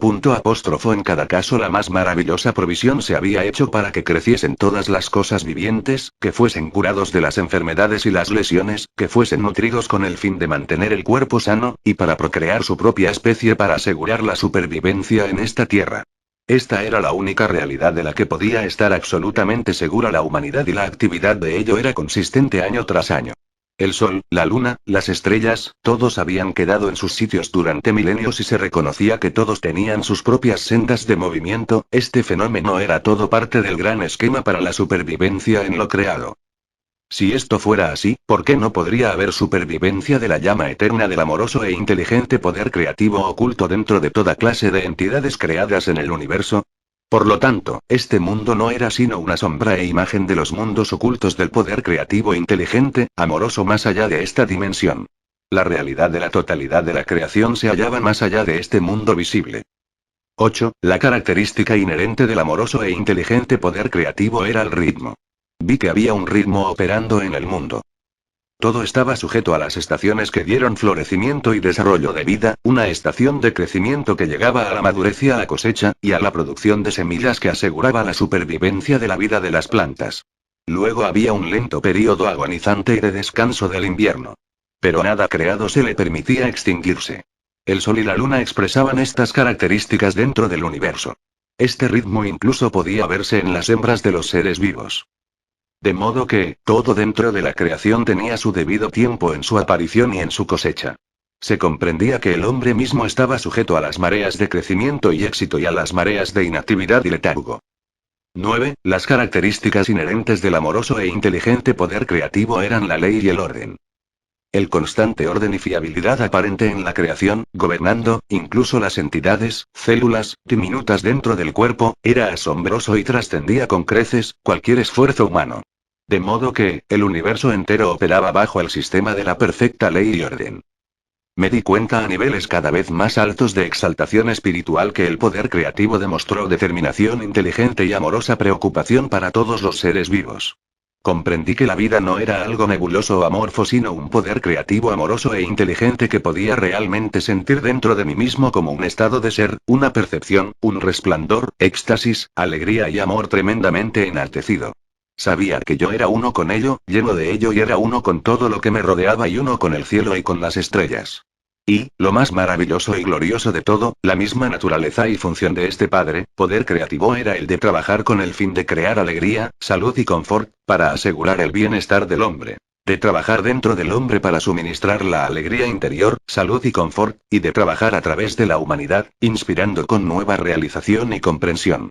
En cada caso la más maravillosa provisión se había hecho para que creciesen todas las cosas vivientes, que fuesen curados de las enfermedades y las lesiones, que fuesen nutridos con el fin de mantener el cuerpo sano, y para procrear su propia especie para asegurar la supervivencia en esta tierra. Esta era la única realidad de la que podía estar absolutamente segura la humanidad y la actividad de ello era consistente año tras año. El sol, la luna, las estrellas, todos habían quedado en sus sitios durante milenios y se reconocía que todos tenían sus propias sendas de movimiento. Este fenómeno era todo parte del gran esquema para la supervivencia en lo creado. Si esto fuera así, ¿por qué no podría haber supervivencia de la llama eterna del amoroso e inteligente poder creativo oculto dentro de toda clase de entidades creadas en el universo? Por lo tanto, este mundo no era sino una sombra e imagen de los mundos ocultos del poder creativo inteligente, amoroso más allá de esta dimensión. La realidad de la totalidad de la creación se hallaba más allá de este mundo visible. 8. La característica inherente del amoroso e inteligente poder creativo era el ritmo. Vi que había un ritmo operando en el mundo. Todo estaba sujeto a las estaciones que dieron florecimiento y desarrollo de vida, una estación de crecimiento que llegaba a la madurez y a la cosecha, y a la producción de semillas que aseguraba la supervivencia de la vida de las plantas. Luego había un lento período agonizante y de descanso del invierno. Pero nada creado se le permitía extinguirse. El sol y la luna expresaban estas características dentro del universo. Este ritmo incluso podía verse en las hembras de los seres vivos. De modo que, todo dentro de la creación tenía su debido tiempo en su aparición y en su cosecha. Se comprendía que el hombre mismo estaba sujeto a las mareas de crecimiento y éxito y a las mareas de inactividad y letargo. 9. Las características inherentes del amoroso e inteligente poder creativo eran la ley y el orden. El constante orden y fiabilidad aparente en la creación, gobernando, incluso las entidades, células, diminutas dentro del cuerpo, era asombroso y trascendía con creces cualquier esfuerzo humano. De modo que, el universo entero operaba bajo el sistema de la perfecta ley y orden. Me di cuenta a niveles cada vez más altos de exaltación espiritual que el poder creativo demostró determinación inteligente y amorosa preocupación para todos los seres vivos. Comprendí que la vida no era algo nebuloso o amorfo, sino un poder creativo amoroso e inteligente que podía realmente sentir dentro de mí mismo como un estado de ser, una percepción, un resplandor, éxtasis, alegría y amor tremendamente enaltecido. Sabía que yo era uno con ello, lleno de ello, y era uno con todo lo que me rodeaba y uno con el cielo y con las estrellas. Y, lo más maravilloso y glorioso de todo, la misma naturaleza y función de este padre, poder creativo, era el de trabajar con el fin de crear alegría, salud y confort, para asegurar el bienestar del hombre. De trabajar dentro del hombre para suministrar la alegría interior, salud y confort, y de trabajar a través de la humanidad, inspirando con nueva realización y comprensión.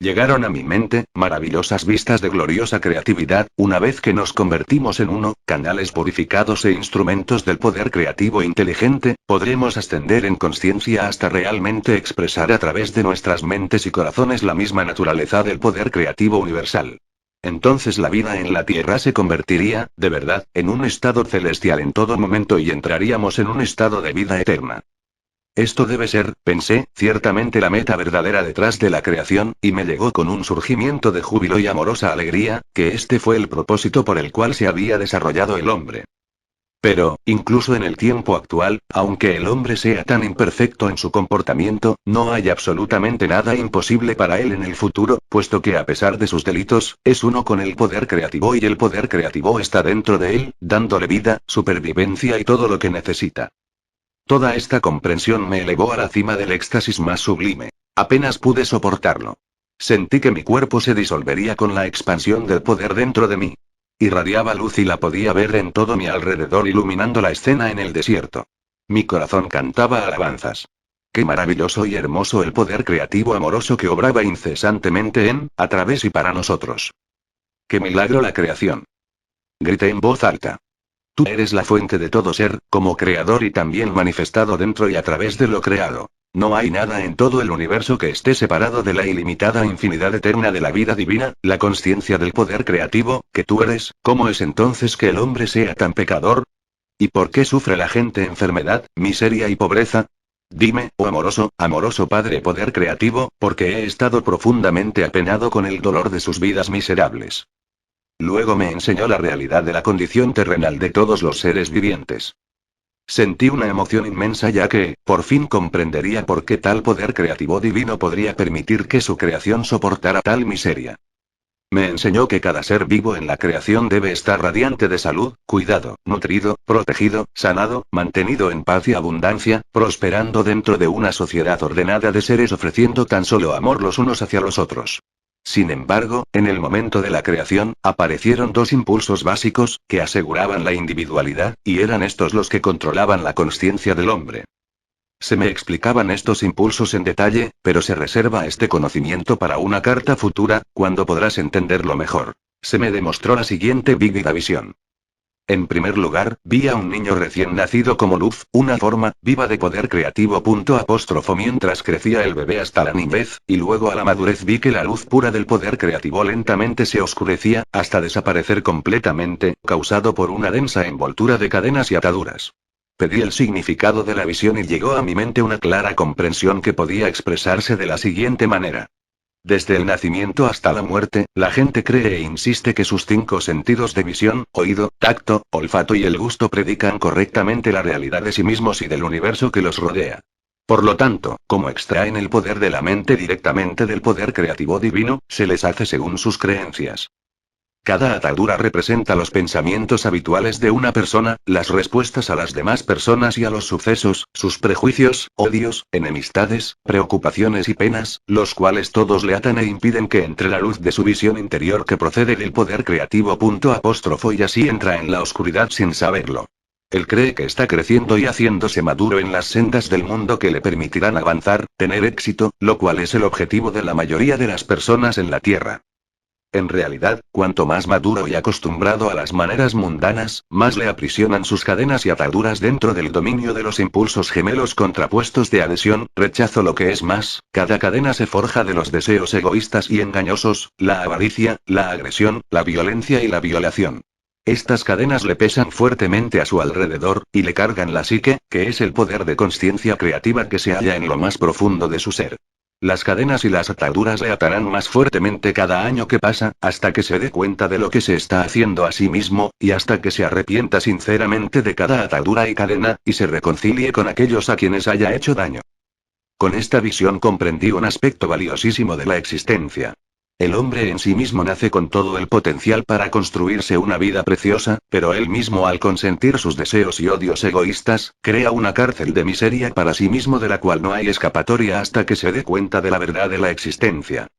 Llegaron a mi mente, maravillosas vistas de gloriosa creatividad, una vez que nos convertimos en uno, canales purificados e instrumentos del poder creativo inteligente, podremos ascender en conciencia hasta realmente expresar a través de nuestras mentes y corazones la misma naturaleza del poder creativo universal. Entonces la vida en la Tierra se convertiría, de verdad, en un estado celestial en todo momento y entraríamos en un estado de vida eterna. Esto debe ser, pensé, ciertamente la meta verdadera detrás de la creación, y me llegó con un surgimiento de júbilo y amorosa alegría, que este fue el propósito por el cual se había desarrollado el hombre. Pero, incluso en el tiempo actual, aunque el hombre sea tan imperfecto en su comportamiento, no hay absolutamente nada imposible para él en el futuro, puesto que a pesar de sus delitos, es uno con el poder creativo y el poder creativo está dentro de él, dándole vida, supervivencia y todo lo que necesita. Toda esta comprensión me elevó a la cima del éxtasis más sublime. Apenas pude soportarlo. Sentí que mi cuerpo se disolvería con la expansión del poder dentro de mí. Irradiaba luz y la podía ver en todo mi alrededor, iluminando la escena en el desierto. Mi corazón cantaba alabanzas. Qué maravilloso y hermoso el poder creativo amoroso que obraba incesantemente en, a través y para nosotros. ¡Qué milagro la creación! Grité en voz alta. Tú eres la fuente de todo ser, como creador y también manifestado dentro y a través de lo creado. No hay nada en todo el universo que esté separado de la ilimitada infinidad eterna de la vida divina, la consciencia del poder creativo, que tú eres. ¿Cómo es entonces que el hombre sea tan pecador? ¿Y por qué sufre la gente enfermedad, miseria y pobreza? Dime, oh amoroso, amoroso Padre poder creativo, porque he estado profundamente apenado con el dolor de sus vidas miserables. Luego me enseñó la realidad de la condición terrenal de todos los seres vivientes. Sentí una emoción inmensa, ya que, por fin comprendería por qué tal poder creativo divino podría permitir que su creación soportara tal miseria. Me enseñó que cada ser vivo en la creación debe estar radiante de salud, cuidado, nutrido, protegido, sanado, mantenido en paz y abundancia, prosperando dentro de una sociedad ordenada de seres ofreciendo tan solo amor los unos hacia los otros. Sin embargo, en el momento de la creación, aparecieron dos impulsos básicos, que aseguraban la individualidad, y eran estos los que controlaban la consciencia del hombre. Se me explicaban estos impulsos en detalle, pero se reserva este conocimiento para una carta futura, cuando podrás entenderlo mejor. Se me demostró la siguiente vívida visión. En primer lugar, vi a un niño recién nacido como luz, una forma viva de poder creativo. Mientras crecía el bebé hasta la niñez, y luego a la madurez vi que la luz pura del poder creativo lentamente se oscurecía, hasta desaparecer completamente, causado por una densa envoltura de cadenas y ataduras. Pedí el significado de la visión y llegó a mi mente una clara comprensión que podía expresarse de la siguiente manera. Desde el nacimiento hasta la muerte, la gente cree e insiste que sus 5 sentidos de visión, oído, tacto, olfato y el gusto predican correctamente la realidad de sí mismos y del universo que los rodea. Por lo tanto, como extraen el poder de la mente directamente del poder creativo divino, se les hace según sus creencias. Cada atadura representa los pensamientos habituales de una persona, las respuestas a las demás personas y a los sucesos, sus prejuicios, odios, enemistades, preocupaciones y penas, los cuales todos le atan e impiden que entre la luz de su visión interior que procede del poder creativo. Y así entra en la oscuridad sin saberlo. Él cree que está creciendo y haciéndose maduro en las sendas del mundo que le permitirán avanzar, tener éxito, lo cual es el objetivo de la mayoría de las personas en la Tierra. En realidad, cuanto más maduro y acostumbrado a las maneras mundanas, más le aprisionan sus cadenas y ataduras dentro del dominio de los impulsos gemelos contrapuestos de adhesión, rechazo. Lo que es más, cada cadena se forja de los deseos egoístas y engañosos, la avaricia, la agresión, la violencia y la violación. Estas cadenas le pesan fuertemente a su alrededor, y le cargan la psique, que es el poder de conciencia creativa que se halla en lo más profundo de su ser. Las cadenas y las ataduras le atarán más fuertemente cada año que pasa, hasta que se dé cuenta de lo que se está haciendo a sí mismo, y hasta que se arrepienta sinceramente de cada atadura y cadena, y se reconcilie con aquellos a quienes haya hecho daño. Con esta visión comprendí un aspecto valiosísimo de la existencia. El hombre en sí mismo nace con todo el potencial para construirse una vida preciosa, pero él mismo al consentir sus deseos y odios egoístas, crea una cárcel de miseria para sí mismo de la cual no hay escapatoria hasta que se dé cuenta de la verdad de la existencia.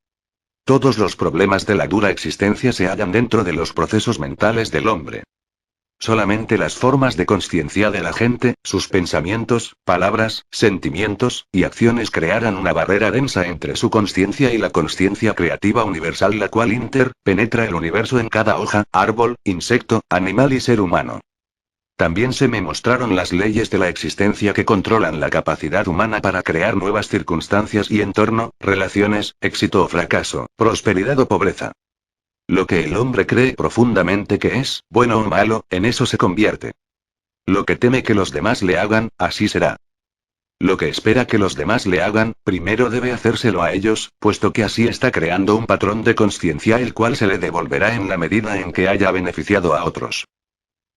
Todos los problemas de la dura existencia se hallan dentro de los procesos mentales del hombre. Solamente las formas de conciencia de la gente, sus pensamientos, palabras, sentimientos, y acciones crearán una barrera densa entre su conciencia y la conciencia creativa universal, la cual penetra el universo en cada hoja, árbol, insecto, animal y ser humano. También se me mostraron las leyes de la existencia que controlan la capacidad humana para crear nuevas circunstancias y entorno, relaciones, éxito o fracaso, prosperidad o pobreza. Lo que el hombre cree profundamente que es, bueno o malo, en eso se convierte. Lo que teme que los demás le hagan, así será. Lo que espera que los demás le hagan, primero debe hacérselo a ellos, puesto que así está creando un patrón de conciencia el cual se le devolverá en la medida en que haya beneficiado a otros.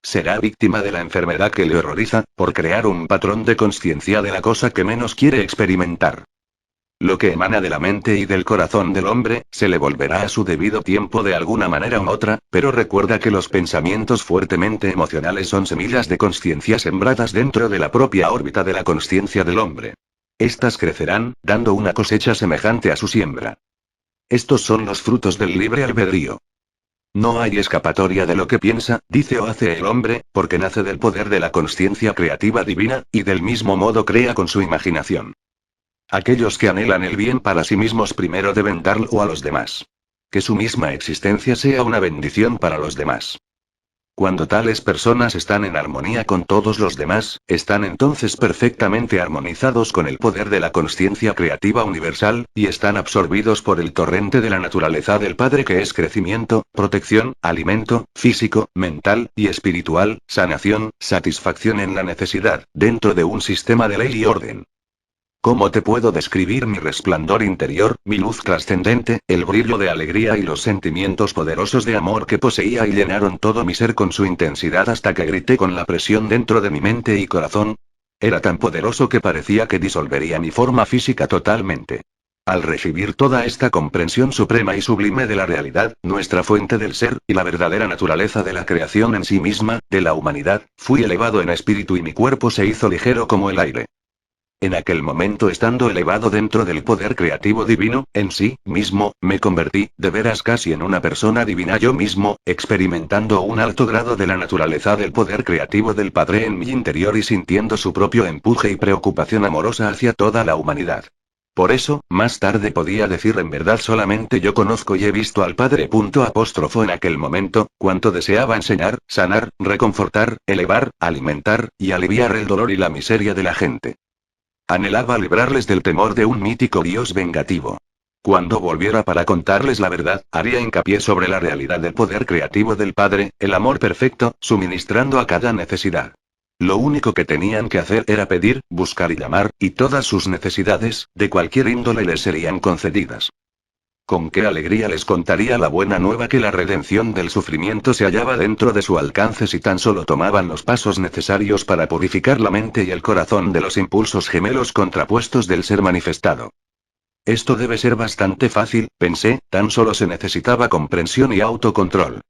Será víctima de la enfermedad que le horroriza, por crear un patrón de conciencia de la cosa que menos quiere experimentar. Lo que emana de la mente y del corazón del hombre, se le volverá a su debido tiempo de alguna manera u otra, pero recuerda que los pensamientos fuertemente emocionales son semillas de conciencia sembradas dentro de la propia órbita de la conciencia del hombre. Estas crecerán, dando una cosecha semejante a su siembra. Estos son los frutos del libre albedrío. No hay escapatoria de lo que piensa, dice o hace el hombre, porque nace del poder de la conciencia creativa divina, y del mismo modo crea con su imaginación. Aquellos que anhelan el bien para sí mismos primero deben darlo a los demás. Que su misma existencia sea una bendición para los demás. Cuando tales personas están en armonía con todos los demás, están entonces perfectamente armonizados con el poder de la conciencia creativa universal, y están absorbidos por el torrente de la naturaleza del Padre que es crecimiento, protección, alimento, físico, mental y espiritual, sanación, satisfacción en la necesidad, dentro de un sistema de ley y orden. ¿Cómo te puedo describir mi resplandor interior, mi luz trascendente, el brillo de alegría y los sentimientos poderosos de amor que poseía y llenaron todo mi ser con su intensidad hasta que grité con la presión dentro de mi mente y corazón? Era tan poderoso que parecía que disolvería mi forma física totalmente. Al recibir toda esta comprensión suprema y sublime de la realidad, nuestra fuente del ser, y la verdadera naturaleza de la creación en sí misma, de la humanidad, fui elevado en espíritu y mi cuerpo se hizo ligero como el aire. En aquel momento, estando elevado dentro del poder creativo divino, en sí mismo, me convertí, de veras casi en una persona divina yo mismo, experimentando un alto grado de la naturaleza del poder creativo del Padre en mi interior y sintiendo su propio empuje y preocupación amorosa hacia toda la humanidad. Por eso, más tarde podía decir en verdad solamente yo conozco y he visto al Padre. En aquel momento, cuánto deseaba enseñar, sanar, reconfortar, elevar, alimentar, y aliviar el dolor y la miseria de la gente. Anhelaba librarles del temor de un mítico Dios vengativo. Cuando volviera para contarles la verdad, haría hincapié sobre la realidad del poder creativo del Padre, el amor perfecto, suministrando a cada necesidad. Lo único que tenían que hacer era pedir, buscar y llamar, y todas sus necesidades, de cualquier índole, les serían concedidas. Con qué alegría les contaría la buena nueva que la redención del sufrimiento se hallaba dentro de su alcance si tan solo tomaban los pasos necesarios para purificar la mente y el corazón de los impulsos gemelos contrapuestos del ser manifestado. Esto debe ser bastante fácil, pensé, tan solo se necesitaba comprensión y autocontrol.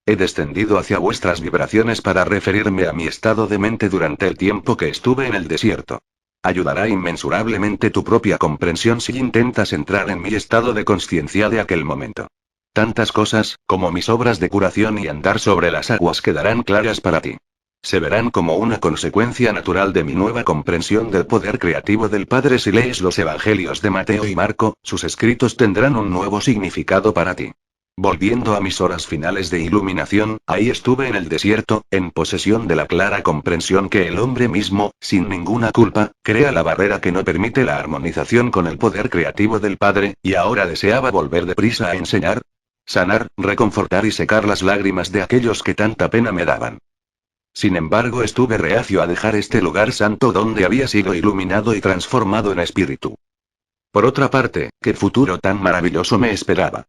He descendido hacia vuestras vibraciones para referirme a mi estado de mente durante el tiempo que estuve en el desierto. Ayudará inmensurablemente tu propia comprensión si intentas entrar en mi estado de conciencia de aquel momento. Tantas cosas, como mis obras de curación y andar sobre las aguas, quedarán claras para ti. Se verán como una consecuencia natural de mi nueva comprensión del poder creativo del Padre. Si lees los Evangelios de Mateo y Marco, sus escritos tendrán un nuevo significado para ti. Volviendo a mis horas finales de iluminación, ahí estuve en el desierto, en posesión de la clara comprensión que el hombre mismo, sin ninguna culpa, crea la barrera que no permite la armonización con el poder creativo del Padre, y ahora deseaba volver deprisa a enseñar, sanar, reconfortar y secar las lágrimas de aquellos que tanta pena me daban. Sin embargo, estuve reacio a dejar este lugar santo donde había sido iluminado y transformado en espíritu. Por otra parte, ¿qué futuro tan maravilloso me esperaba?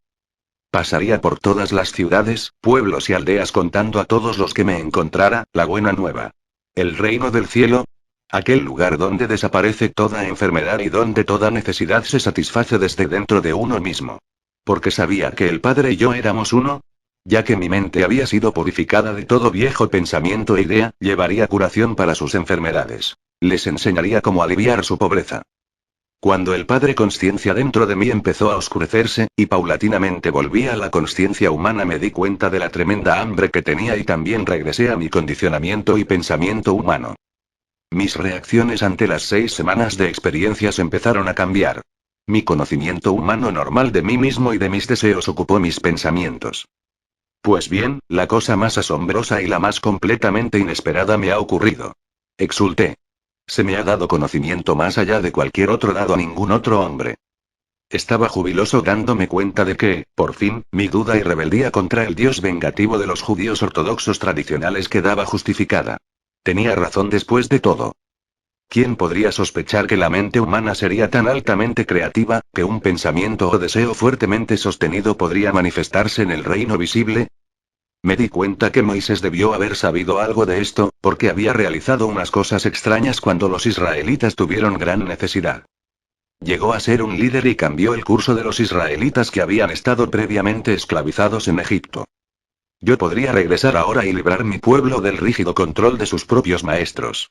Pasaría por todas las ciudades, pueblos y aldeas contando a todos los que me encontrara, la buena nueva. El reino del cielo, aquel lugar donde desaparece toda enfermedad y donde toda necesidad se satisface desde dentro de uno mismo. Porque sabía que el Padre y yo éramos uno. Ya que mi mente había sido purificada de todo viejo pensamiento e idea, llevaría curación para sus enfermedades. Les enseñaría cómo aliviar su pobreza. Cuando el Padre Consciencia dentro de mí empezó a oscurecerse, y paulatinamente volví a la consciencia humana, me di cuenta de la tremenda hambre que tenía y también regresé a mi condicionamiento y pensamiento humano. Mis reacciones ante las 6 semanas de experiencias empezaron a cambiar. Mi conocimiento humano normal de mí mismo y de mis deseos ocupó mis pensamientos. Pues bien, la cosa más asombrosa y la más completamente inesperada me ha ocurrido. Exulté. Se me ha dado conocimiento más allá de cualquier otro dado a ningún otro hombre. Estaba jubiloso dándome cuenta de que, por fin, mi duda y rebeldía contra el Dios vengativo de los judíos ortodoxos tradicionales quedaba justificada. Tenía razón después de todo. ¿Quién podría sospechar que la mente humana sería tan altamente creativa, que un pensamiento o deseo fuertemente sostenido podría manifestarse en el reino visible? Me di cuenta que Moisés debió haber sabido algo de esto, porque había realizado unas cosas extrañas cuando los israelitas tuvieron gran necesidad. Llegó a ser un líder y cambió el curso de los israelitas que habían estado previamente esclavizados en Egipto. Yo podría regresar ahora y librar mi pueblo del rígido control de sus propios maestros.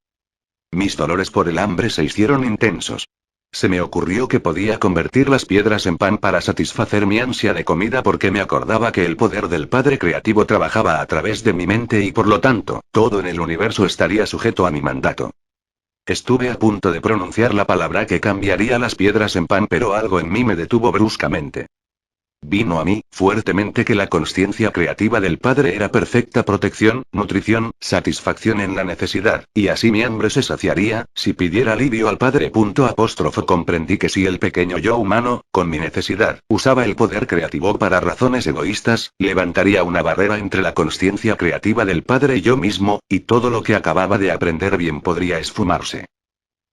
Mis dolores por el hambre se hicieron intensos. Se me ocurrió que podía convertir las piedras en pan para satisfacer mi ansia de comida, porque me acordaba que el poder del Padre Creativo trabajaba a través de mi mente y por lo tanto, todo en el universo estaría sujeto a mi mandato. Estuve a punto de pronunciar la palabra que cambiaría las piedras en pan, pero algo en mí me detuvo bruscamente. Vino a mí, fuertemente, que la consciencia creativa del Padre era perfecta protección, nutrición, satisfacción en la necesidad, y así mi hambre se saciaría, si pidiera alivio al Padre. Comprendí que si el pequeño yo humano, con mi necesidad, usaba el poder creativo para razones egoístas, levantaría una barrera entre la consciencia creativa del Padre y yo mismo, y todo lo que acababa de aprender bien podría esfumarse.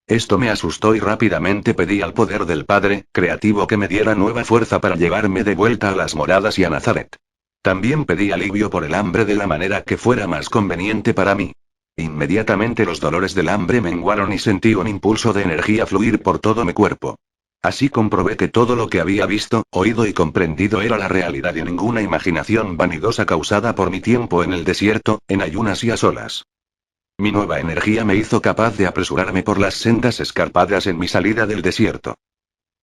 Esto me asustó y rápidamente pedí al poder del Padre Creativo que me diera nueva fuerza para llevarme de vuelta a las moradas y a Nazaret. También pedí alivio por el hambre de la manera que fuera más conveniente para mí. Inmediatamente los dolores del hambre menguaron y sentí un impulso de energía fluir por todo mi cuerpo. Así comprobé que todo lo que había visto, oído y comprendido era la realidad y ninguna imaginación vanidosa causada por mi tiempo en el desierto, en ayunas y a solas. Mi nueva energía me hizo capaz de apresurarme por las sendas escarpadas en mi salida del desierto.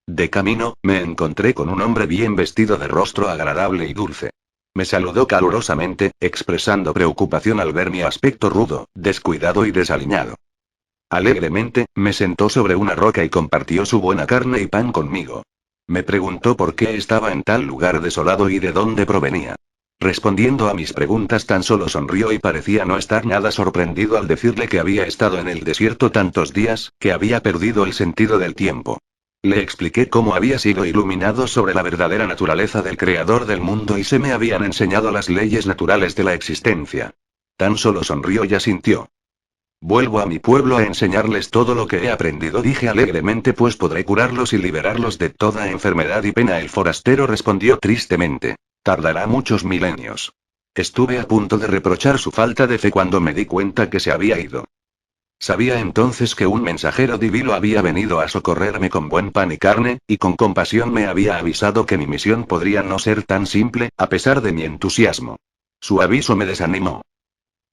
De camino, me encontré con un hombre bien vestido, de rostro agradable y dulce. Me saludó calurosamente, expresando preocupación al ver mi aspecto rudo, descuidado y desaliñado. Alegremente, me sentó sobre una roca y compartió su buena carne y pan conmigo. Me preguntó por qué estaba en tal lugar desolado y de dónde provenía. Respondiendo a mis preguntas tan solo sonrió y parecía no estar nada sorprendido al decirle que había estado en el desierto tantos días, que había perdido el sentido del tiempo. Le expliqué cómo había sido iluminado sobre la verdadera naturaleza del creador del mundo y se me habían enseñado las leyes naturales de la existencia. Tan solo sonrió y asintió. Vuelvo a mi pueblo a enseñarles todo lo que he aprendido, dije alegremente, pues podré curarlos y liberarlos de toda enfermedad y pena. El forastero respondió tristemente. Tardará muchos milenios. Estuve a punto de reprochar su falta de fe cuando me di cuenta que se había ido. Sabía entonces que un mensajero divino había venido a socorrerme con buen pan y carne, y con compasión me había avisado que mi misión podría no ser tan simple, a pesar de mi entusiasmo. Su aviso me desanimó.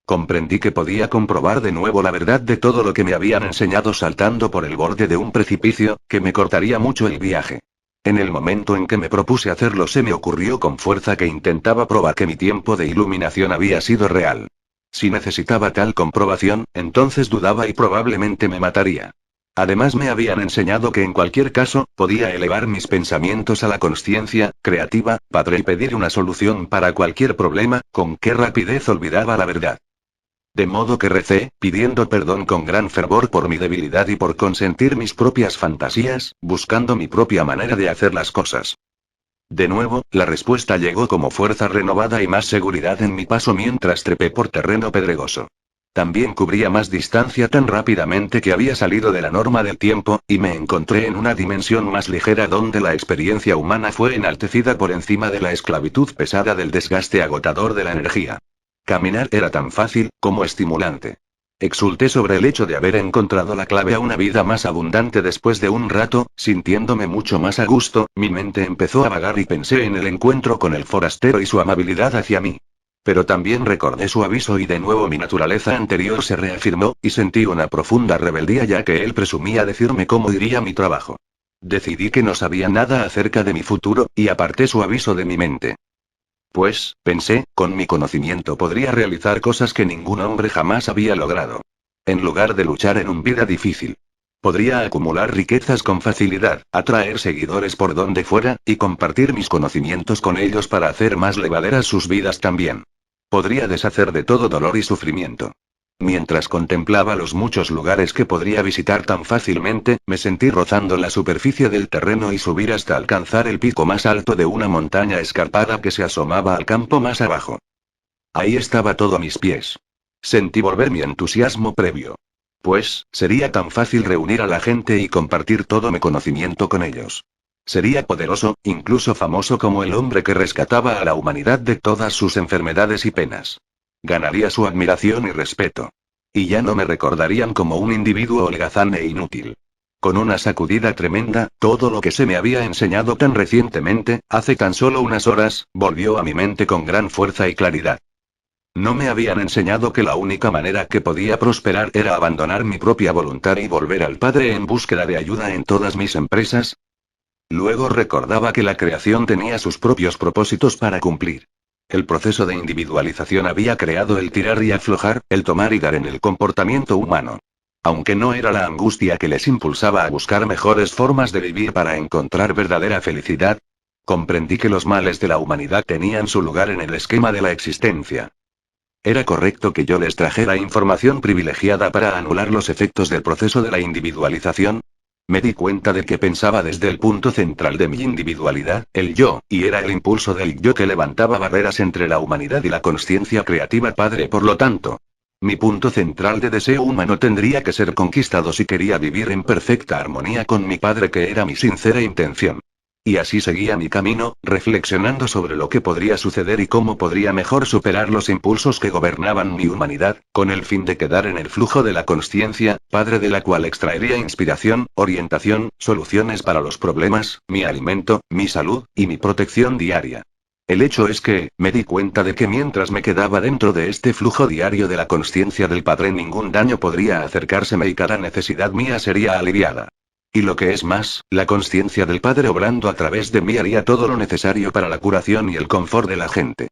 Comprendí que podía comprobar de nuevo la verdad de todo lo que me habían enseñado saltando por el borde de un precipicio, que me cortaría mucho el viaje. En el momento en que me propuse hacerlo se me ocurrió con fuerza que intentaba probar que mi tiempo de iluminación había sido real. Si necesitaba tal comprobación, entonces dudaba y probablemente me mataría. Además me habían enseñado que en cualquier caso, podía elevar mis pensamientos a la consciencia creativa, padre, y pedir una solución para cualquier problema. Con qué rapidez olvidaba la verdad. De modo que recé, pidiendo perdón con gran fervor por mi debilidad y por consentir mis propias fantasías, buscando mi propia manera de hacer las cosas. De nuevo, la respuesta llegó como fuerza renovada y más seguridad en mi paso mientras trepé por terreno pedregoso. También cubría más distancia tan rápidamente que había salido de la norma del tiempo, y me encontré en una dimensión más ligera donde la experiencia humana fue enaltecida por encima de la esclavitud pesada del desgaste agotador de la energía. Caminar era tan fácil, como estimulante. Exulté sobre el hecho de haber encontrado la clave a una vida más abundante. Después de un rato, sintiéndome mucho más a gusto, mi mente empezó a vagar y pensé en el encuentro con el forastero y su amabilidad hacia mí. Pero también recordé su aviso y de nuevo mi naturaleza anterior se reafirmó, y sentí una profunda rebeldía ya que él presumía decirme cómo iría mi trabajo. Decidí que no sabía nada acerca de mi futuro, y aparté su aviso de mi mente. Pues, pensé, con mi conocimiento podría realizar cosas que ningún hombre jamás había logrado. En lugar de luchar en un vida difícil. Podría acumular riquezas con facilidad, atraer seguidores por donde fuera, y compartir mis conocimientos con ellos para hacer más llevaderas sus vidas también. Podría deshacer de todo dolor y sufrimiento. Mientras contemplaba los muchos lugares que podría visitar tan fácilmente, me sentí rozando la superficie del terreno y subir hasta alcanzar el pico más alto de una montaña escarpada que se asomaba al campo más abajo. Ahí estaba todo a mis pies. Sentí volver mi entusiasmo previo. Pues, sería tan fácil reunir a la gente y compartir todo mi conocimiento con ellos. Sería poderoso, incluso famoso como el hombre que rescataba a la humanidad de todas sus enfermedades y penas. Ganaría su admiración y respeto. Y ya no me recordarían como un individuo holgazán e inútil. Con una sacudida tremenda, todo lo que se me había enseñado tan recientemente, hace tan solo unas horas, volvió a mi mente con gran fuerza y claridad. ¿No me habían enseñado que la única manera que podía prosperar era abandonar mi propia voluntad y volver al Padre en búsqueda de ayuda en todas mis empresas? Luego recordaba que la creación tenía sus propios propósitos para cumplir. El proceso de individualización había creado el tirar y aflojar, el tomar y dar en el comportamiento humano. Aunque no era la angustia que les impulsaba a buscar mejores formas de vivir para encontrar verdadera felicidad, comprendí que los males de la humanidad tenían su lugar en el esquema de la existencia. Era correcto que yo les trajera información privilegiada para anular los efectos del proceso de la individualización. Me di cuenta de que pensaba desde el punto central de mi individualidad, el yo, y era el impulso del yo que levantaba barreras entre la humanidad y la consciencia creativa Padre. Por lo tanto, mi punto central de deseo humano tendría que ser conquistado si quería vivir en perfecta armonía con mi Padre, que era mi sincera intención. Y así seguía mi camino, reflexionando sobre lo que podría suceder y cómo podría mejor superar los impulsos que gobernaban mi humanidad, con el fin de quedar en el flujo de la consciencia, Padre, de la cual extraería inspiración, orientación, soluciones para los problemas, mi alimento, mi salud, y mi protección diaria. El hecho es que, me di cuenta de que mientras me quedaba dentro de este flujo diario de la consciencia del Padre, ningún daño podría acercárseme y cada necesidad mía sería aliviada. Y lo que es más, la consciencia del Padre obrando a través de mí haría todo lo necesario para la curación y el confort de la gente.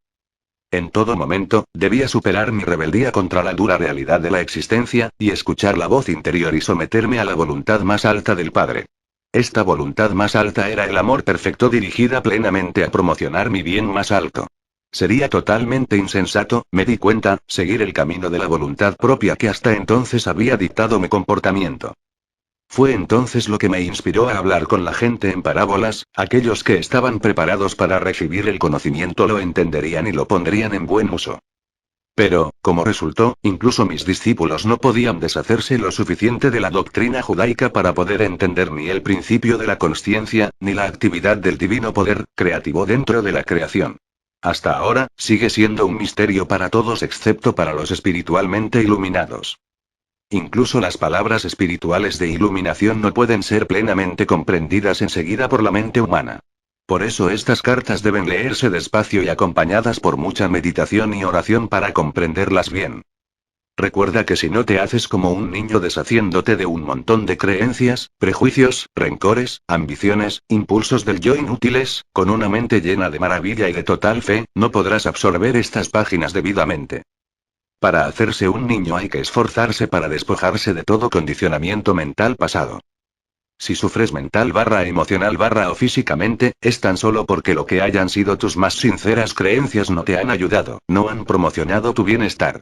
En todo momento, debía superar mi rebeldía contra la dura realidad de la existencia, y escuchar la voz interior y someterme a la voluntad más alta del Padre. Esta voluntad más alta era el amor perfecto dirigida plenamente a promocionar mi bien más alto. Sería totalmente insensato, me di cuenta, seguir el camino de la voluntad propia que hasta entonces había dictado mi comportamiento. Fue entonces lo que me inspiró a hablar con la gente en parábolas. Aquellos que estaban preparados para recibir el conocimiento lo entenderían y lo pondrían en buen uso. Pero, como resultó, incluso mis discípulos no podían deshacerse lo suficiente de la doctrina judaica para poder entender ni el principio de la consciencia, ni la actividad del divino poder creativo dentro de la creación. Hasta ahora, sigue siendo un misterio para todos excepto para los espiritualmente iluminados. Incluso las palabras espirituales de iluminación no pueden ser plenamente comprendidas enseguida por la mente humana. Por eso estas cartas deben leerse despacio y acompañadas por mucha meditación y oración para comprenderlas bien. Recuerda que si no te haces como un niño deshaciéndote de un montón de creencias, prejuicios, rencores, ambiciones, impulsos del yo inútiles, con una mente llena de maravilla y de total fe, no podrás absorber estas páginas debidamente. Para hacerse un niño hay que esforzarse para despojarse de todo condicionamiento mental pasado. Si sufres mental emocional o físicamente, es tan solo porque lo que hayan sido tus más sinceras creencias no te han ayudado, no han promocionado tu bienestar.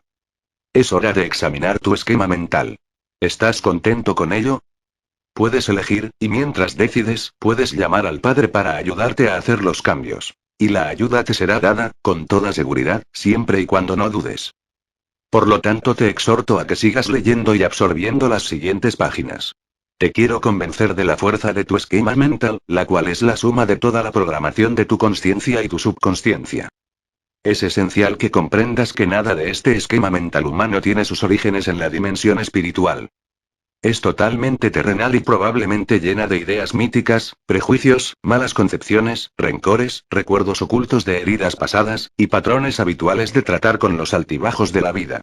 Es hora de examinar tu esquema mental. ¿Estás contento con ello? Puedes elegir, y mientras decides, puedes llamar al Padre para ayudarte a hacer los cambios. Y la ayuda te será dada, con toda seguridad, siempre y cuando no dudes. Por lo tanto, te exhorto a que sigas leyendo y absorbiendo las siguientes páginas. Te quiero convencer de la fuerza de tu esquema mental, la cual es la suma de toda la programación de tu consciencia y tu subconsciencia. Es esencial que comprendas que nada de este esquema mental humano tiene sus orígenes en la dimensión espiritual. Es totalmente terrenal y probablemente llena de ideas míticas, prejuicios, malas concepciones, rencores, recuerdos ocultos de heridas pasadas, y patrones habituales de tratar con los altibajos de la vida.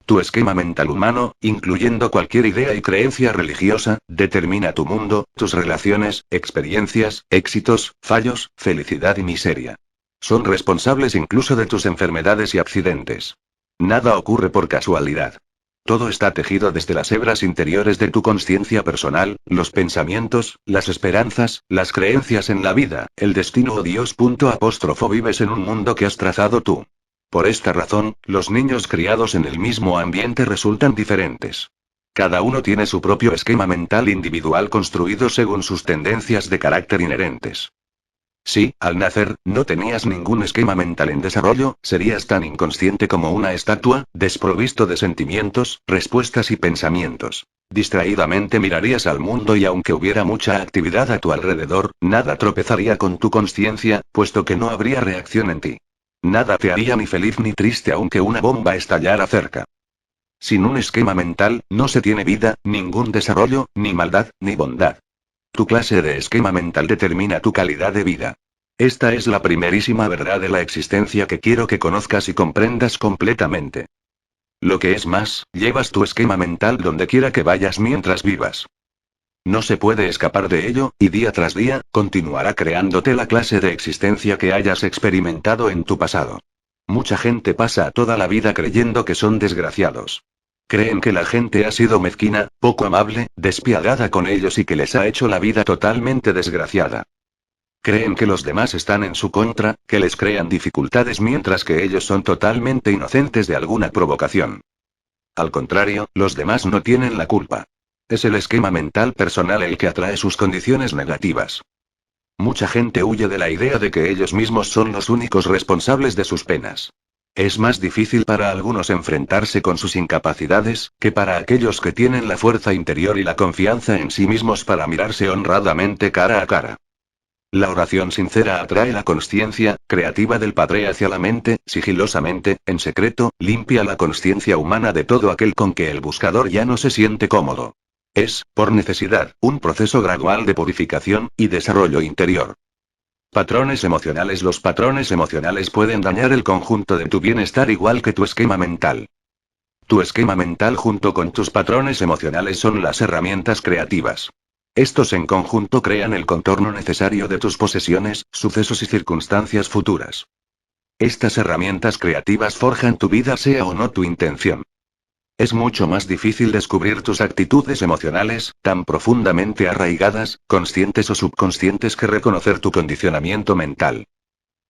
Tu esquema mental humano, incluyendo cualquier idea y creencia religiosa, determina tu mundo, tus relaciones, experiencias, éxitos, fallos, felicidad y miseria. Son responsables incluso de tus enfermedades y accidentes. Nada ocurre por casualidad. Todo está tejido desde las hebras interiores de tu consciencia personal, los pensamientos, las esperanzas, las creencias en la vida, el destino o Dios. Vives en un mundo que has trazado tú. Por esta razón, los niños criados en el mismo ambiente resultan diferentes. Cada uno tiene su propio esquema mental individual construido según sus tendencias de carácter inherentes. Si, al nacer, no tenías ningún esquema mental en desarrollo, serías tan inconsciente como una estatua, desprovisto de sentimientos, respuestas y pensamientos. Distraídamente mirarías al mundo y aunque hubiera mucha actividad a tu alrededor, nada tropezaría con tu consciencia, puesto que no habría reacción en ti. Nada te haría ni feliz ni triste aunque una bomba estallara cerca. Sin un esquema mental, no se tiene vida, ningún desarrollo, ni maldad, ni bondad. Tu clase de esquema mental determina tu calidad de vida. Esta es la primerísima verdad de la existencia que quiero que conozcas y comprendas completamente. Lo que es más, llevas tu esquema mental donde quiera que vayas mientras vivas. No se puede escapar de ello, y día tras día, continuará creándote la clase de existencia que hayas experimentado en tu pasado. Mucha gente pasa toda la vida creyendo que son desgraciados. Creen que la gente ha sido mezquina, poco amable, despiadada con ellos y que les ha hecho la vida totalmente desgraciada. Creen que los demás están en su contra, que les crean dificultades mientras que ellos son totalmente inocentes de alguna provocación. Al contrario, los demás no tienen la culpa. Es el esquema mental personal el que atrae sus condiciones negativas. Mucha gente huye de la idea de que ellos mismos son los únicos responsables de sus penas. Es más difícil para algunos enfrentarse con sus incapacidades, que para aquellos que tienen la fuerza interior y la confianza en sí mismos para mirarse honradamente cara a cara. La oración sincera atrae la consciencia creativa del Padre hacia la mente, sigilosamente, en secreto, limpia la consciencia humana de todo aquel con que el buscador ya no se siente cómodo. Es, por necesidad, un proceso gradual de purificación y desarrollo interior. Patrones emocionales. Los patrones emocionales pueden dañar el conjunto de tu bienestar igual que tu esquema mental. Tu esquema mental junto con tus patrones emocionales son las herramientas creativas. Estos en conjunto crean el contorno necesario de tus posesiones, sucesos y circunstancias futuras. Estas herramientas creativas forjan tu vida sea o no tu intención. Es mucho más difícil descubrir tus actitudes emocionales, tan profundamente arraigadas, conscientes o subconscientes, que reconocer tu condicionamiento mental.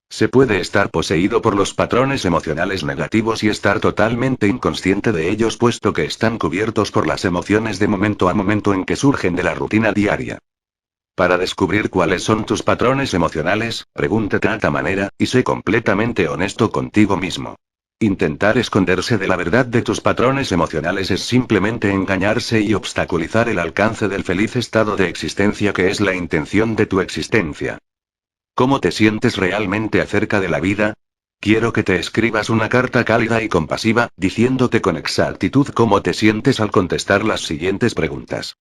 Se puede estar poseído por los patrones emocionales negativos y estar totalmente inconsciente de ellos, puesto que están cubiertos por las emociones de momento a momento en que surgen de la rutina diaria. Para descubrir cuáles son tus patrones emocionales, pregúntate de esta manera, y sé completamente honesto contigo mismo. Intentar esconderse de la verdad de tus patrones emocionales es simplemente engañarse y obstaculizar el alcance del feliz estado de existencia que es la intención de tu existencia. ¿Cómo te sientes realmente acerca de la vida? Quiero que te escribas una carta cálida y compasiva, diciéndote con exactitud cómo te sientes al contestar las siguientes preguntas.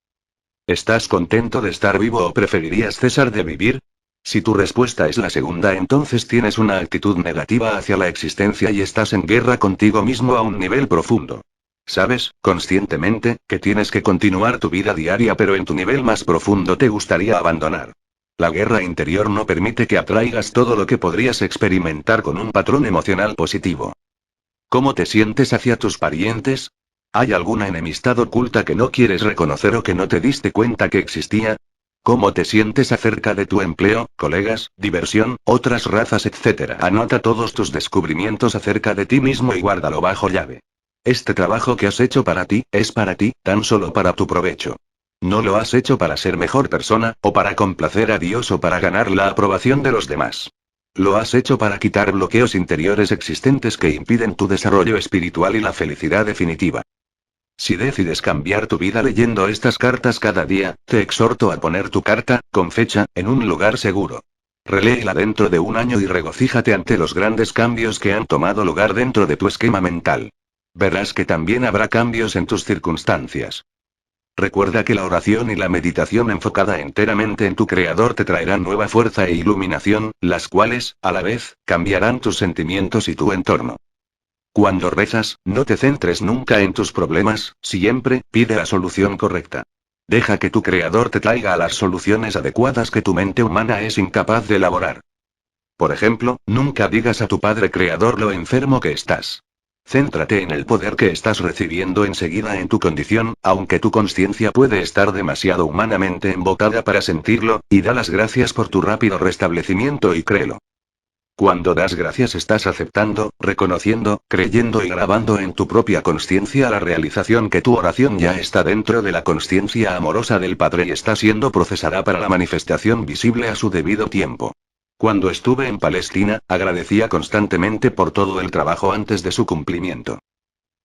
¿Estás contento de estar vivo o preferirías cesar de vivir? Si tu respuesta es la segunda, entonces tienes una actitud negativa hacia la existencia y estás en guerra contigo mismo a un nivel profundo. Sabes, conscientemente, que tienes que continuar tu vida diaria, pero en tu nivel más profundo te gustaría abandonar. La guerra interior no permite que atraigas todo lo que podrías experimentar con un patrón emocional positivo. ¿Cómo te sientes hacia tus parientes? ¿Hay alguna enemistad oculta que no quieres reconocer o que no te diste cuenta que existía? ¿Cómo te sientes acerca de tu empleo, colegas, diversión, otras razas, etc.? Anota todos tus descubrimientos acerca de ti mismo y guárdalo bajo llave. Este trabajo que has hecho para ti, es para ti, tan solo para tu provecho. No lo has hecho para ser mejor persona, o para complacer a Dios o para ganar la aprobación de los demás. Lo has hecho para quitar bloqueos interiores existentes que impiden tu desarrollo espiritual y la felicidad definitiva. Si decides cambiar tu vida leyendo estas cartas cada día, te exhorto a poner tu carta, con fecha, en un lugar seguro. Reléela dentro de un año y regocíjate ante los grandes cambios que han tomado lugar dentro de tu esquema mental. Verás que también habrá cambios en tus circunstancias. Recuerda que la oración y la meditación enfocada enteramente en tu Creador te traerán nueva fuerza e iluminación, las cuales, a la vez, cambiarán tus sentimientos y tu entorno. Cuando rezas, no te centres nunca en tus problemas, siempre pide la solución correcta. Deja que tu Creador te traiga a las soluciones adecuadas que tu mente humana es incapaz de elaborar. Por ejemplo, nunca digas a tu Padre Creador lo enfermo que estás. Céntrate en el poder que estás recibiendo enseguida en tu condición, aunque tu conciencia puede estar demasiado humanamente embocada para sentirlo, y da las gracias por tu rápido restablecimiento y créelo. Cuando das gracias estás aceptando, reconociendo, creyendo y grabando en tu propia conciencia la realización que tu oración ya está dentro de la conciencia amorosa del Padre y está siendo procesada para la manifestación visible a su debido tiempo. Cuando estuve en Palestina, agradecía constantemente por todo el trabajo antes de su cumplimiento.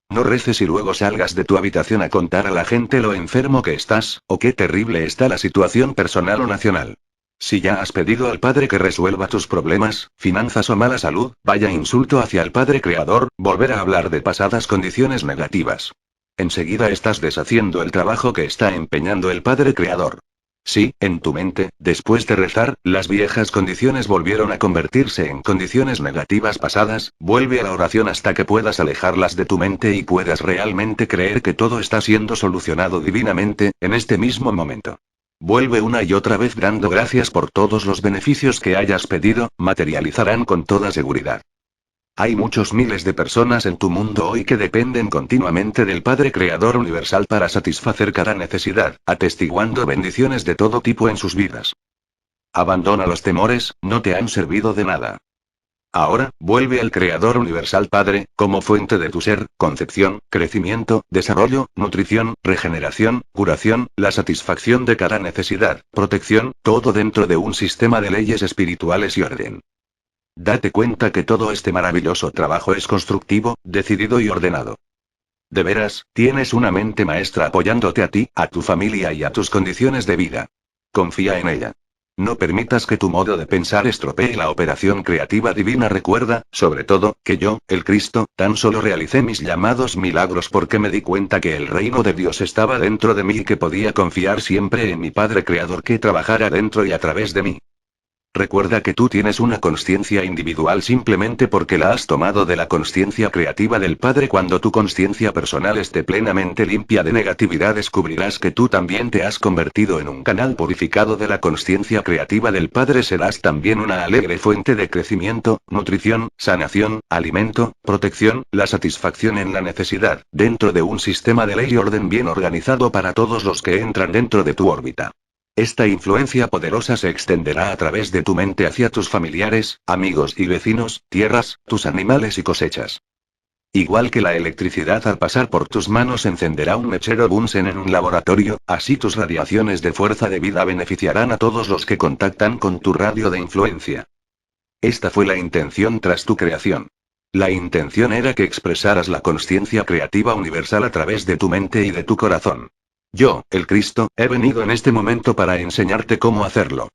No reces y luego salgas de tu habitación a contar a la gente lo enfermo que estás, o qué terrible está la situación personal o nacional. Si ya has pedido al Padre que resuelva tus problemas, finanzas o mala salud, vaya insulto hacia el Padre Creador, volver a hablar de pasadas condiciones negativas. Enseguida estás deshaciendo el trabajo que está empeñando el Padre Creador. Sí, en tu mente, después de rezar, las viejas condiciones volvieron a convertirse en condiciones negativas pasadas, vuelve a la oración hasta que puedas alejarlas de tu mente y puedas realmente creer que todo está siendo solucionado divinamente, en este mismo momento. Vuelve una y otra vez dando gracias por todos los beneficios que hayas pedido, materializarán con toda seguridad. Hay muchos miles de personas en tu mundo hoy que dependen continuamente del Padre Creador Universal para satisfacer cada necesidad, atestiguando bendiciones de todo tipo en sus vidas. Abandona los temores, no te han servido de nada. Ahora, vuelve al Creador Universal Padre, como fuente de tu ser, concepción, crecimiento, desarrollo, nutrición, regeneración, curación, la satisfacción de cada necesidad, protección, todo dentro de un sistema de leyes espirituales y orden. Date cuenta que todo este maravilloso trabajo es constructivo, decidido y ordenado. De veras, tienes una mente maestra apoyándote a ti, a tu familia y a tus condiciones de vida. Confía en ella. No permitas que tu modo de pensar estropee la operación creativa divina. Recuerda, sobre todo, que yo, el Cristo, tan solo realicé mis llamados milagros porque me di cuenta que el reino de Dios estaba dentro de mí y que podía confiar siempre en mi Padre Creador que trabajara dentro y a través de mí. Recuerda que tú tienes una consciencia individual simplemente porque la has tomado de la consciencia creativa del Padre. Cuando tu consciencia personal esté plenamente limpia de negatividad, descubrirás que tú también te has convertido en un canal purificado de la consciencia creativa del Padre. Serás también una alegre fuente de crecimiento, nutrición, sanación, alimento, protección, la satisfacción en la necesidad, dentro de un sistema de ley y orden bien organizado para todos los que entran dentro de tu órbita. Esta influencia poderosa se extenderá a través de tu mente hacia tus familiares, amigos y vecinos, tierras, tus animales y cosechas. Igual que la electricidad al pasar por tus manos encenderá un mechero Bunsen en un laboratorio, así tus radiaciones de fuerza de vida beneficiarán a todos los que contactan con tu radio de influencia. Esta fue la intención tras tu creación. La intención era que expresaras la consciencia creativa universal a través de tu mente y de tu corazón. Yo, el Cristo, he venido en este momento para enseñarte cómo hacerlo.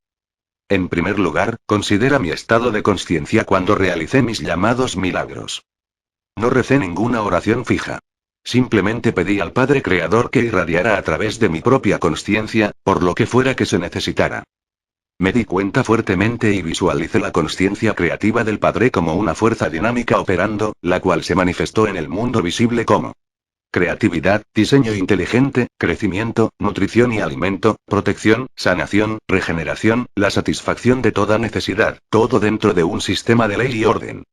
En primer lugar, considera mi estado de consciencia cuando realicé mis llamados milagros. No recé ninguna oración fija. Simplemente pedí al Padre Creador que irradiara a través de mi propia consciencia, por lo que fuera que se necesitara. Me di cuenta fuertemente y visualicé la consciencia creativa del Padre como una fuerza dinámica operando, la cual se manifestó en el mundo visible como creatividad, diseño inteligente, crecimiento, nutrición y alimento, protección, sanación, regeneración, la satisfacción de toda necesidad, todo dentro de un sistema de ley y orden.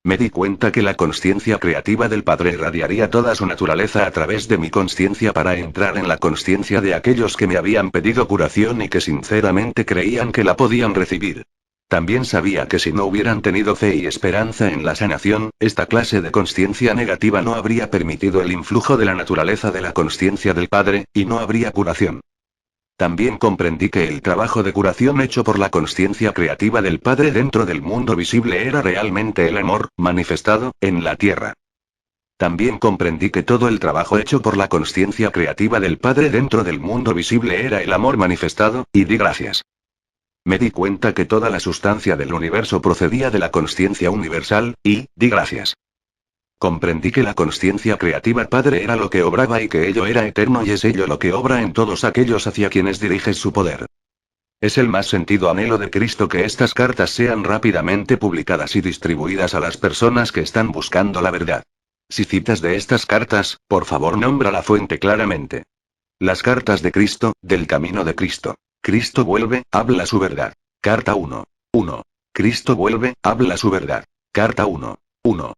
Me di cuenta que la consciencia creativa del Padre irradiaría toda su naturaleza a través de mi consciencia para entrar en la consciencia de aquellos que me habían pedido curación y que sinceramente creían que la podían recibir. También sabía que si no hubieran tenido fe y esperanza en la sanación, esta clase de consciencia negativa no habría permitido el influjo de la naturaleza de la consciencia del Padre, y no habría curación. También comprendí que el trabajo de curación hecho por la consciencia creativa del Padre dentro del mundo visible era realmente el amor, manifestado, en la tierra. También comprendí que todo el trabajo hecho por la consciencia creativa del Padre dentro del mundo visible era el amor manifestado, y di gracias. Me di cuenta que toda la sustancia del universo procedía de la consciencia universal, y di gracias. Comprendí que la consciencia creativa Padre era lo que obraba y que ello era eterno y es ello lo que obra en todos aquellos hacia quienes dirige su poder. Es el más sentido anhelo de Cristo que estas cartas sean rápidamente publicadas y distribuidas a las personas que están buscando la verdad. Si citas de estas cartas, por favor nombra la fuente claramente. Las cartas de Cristo, del camino de Cristo. Cristo vuelve, habla su verdad. Carta 1. 1. Cristo vuelve, habla su verdad. Carta 1. 1.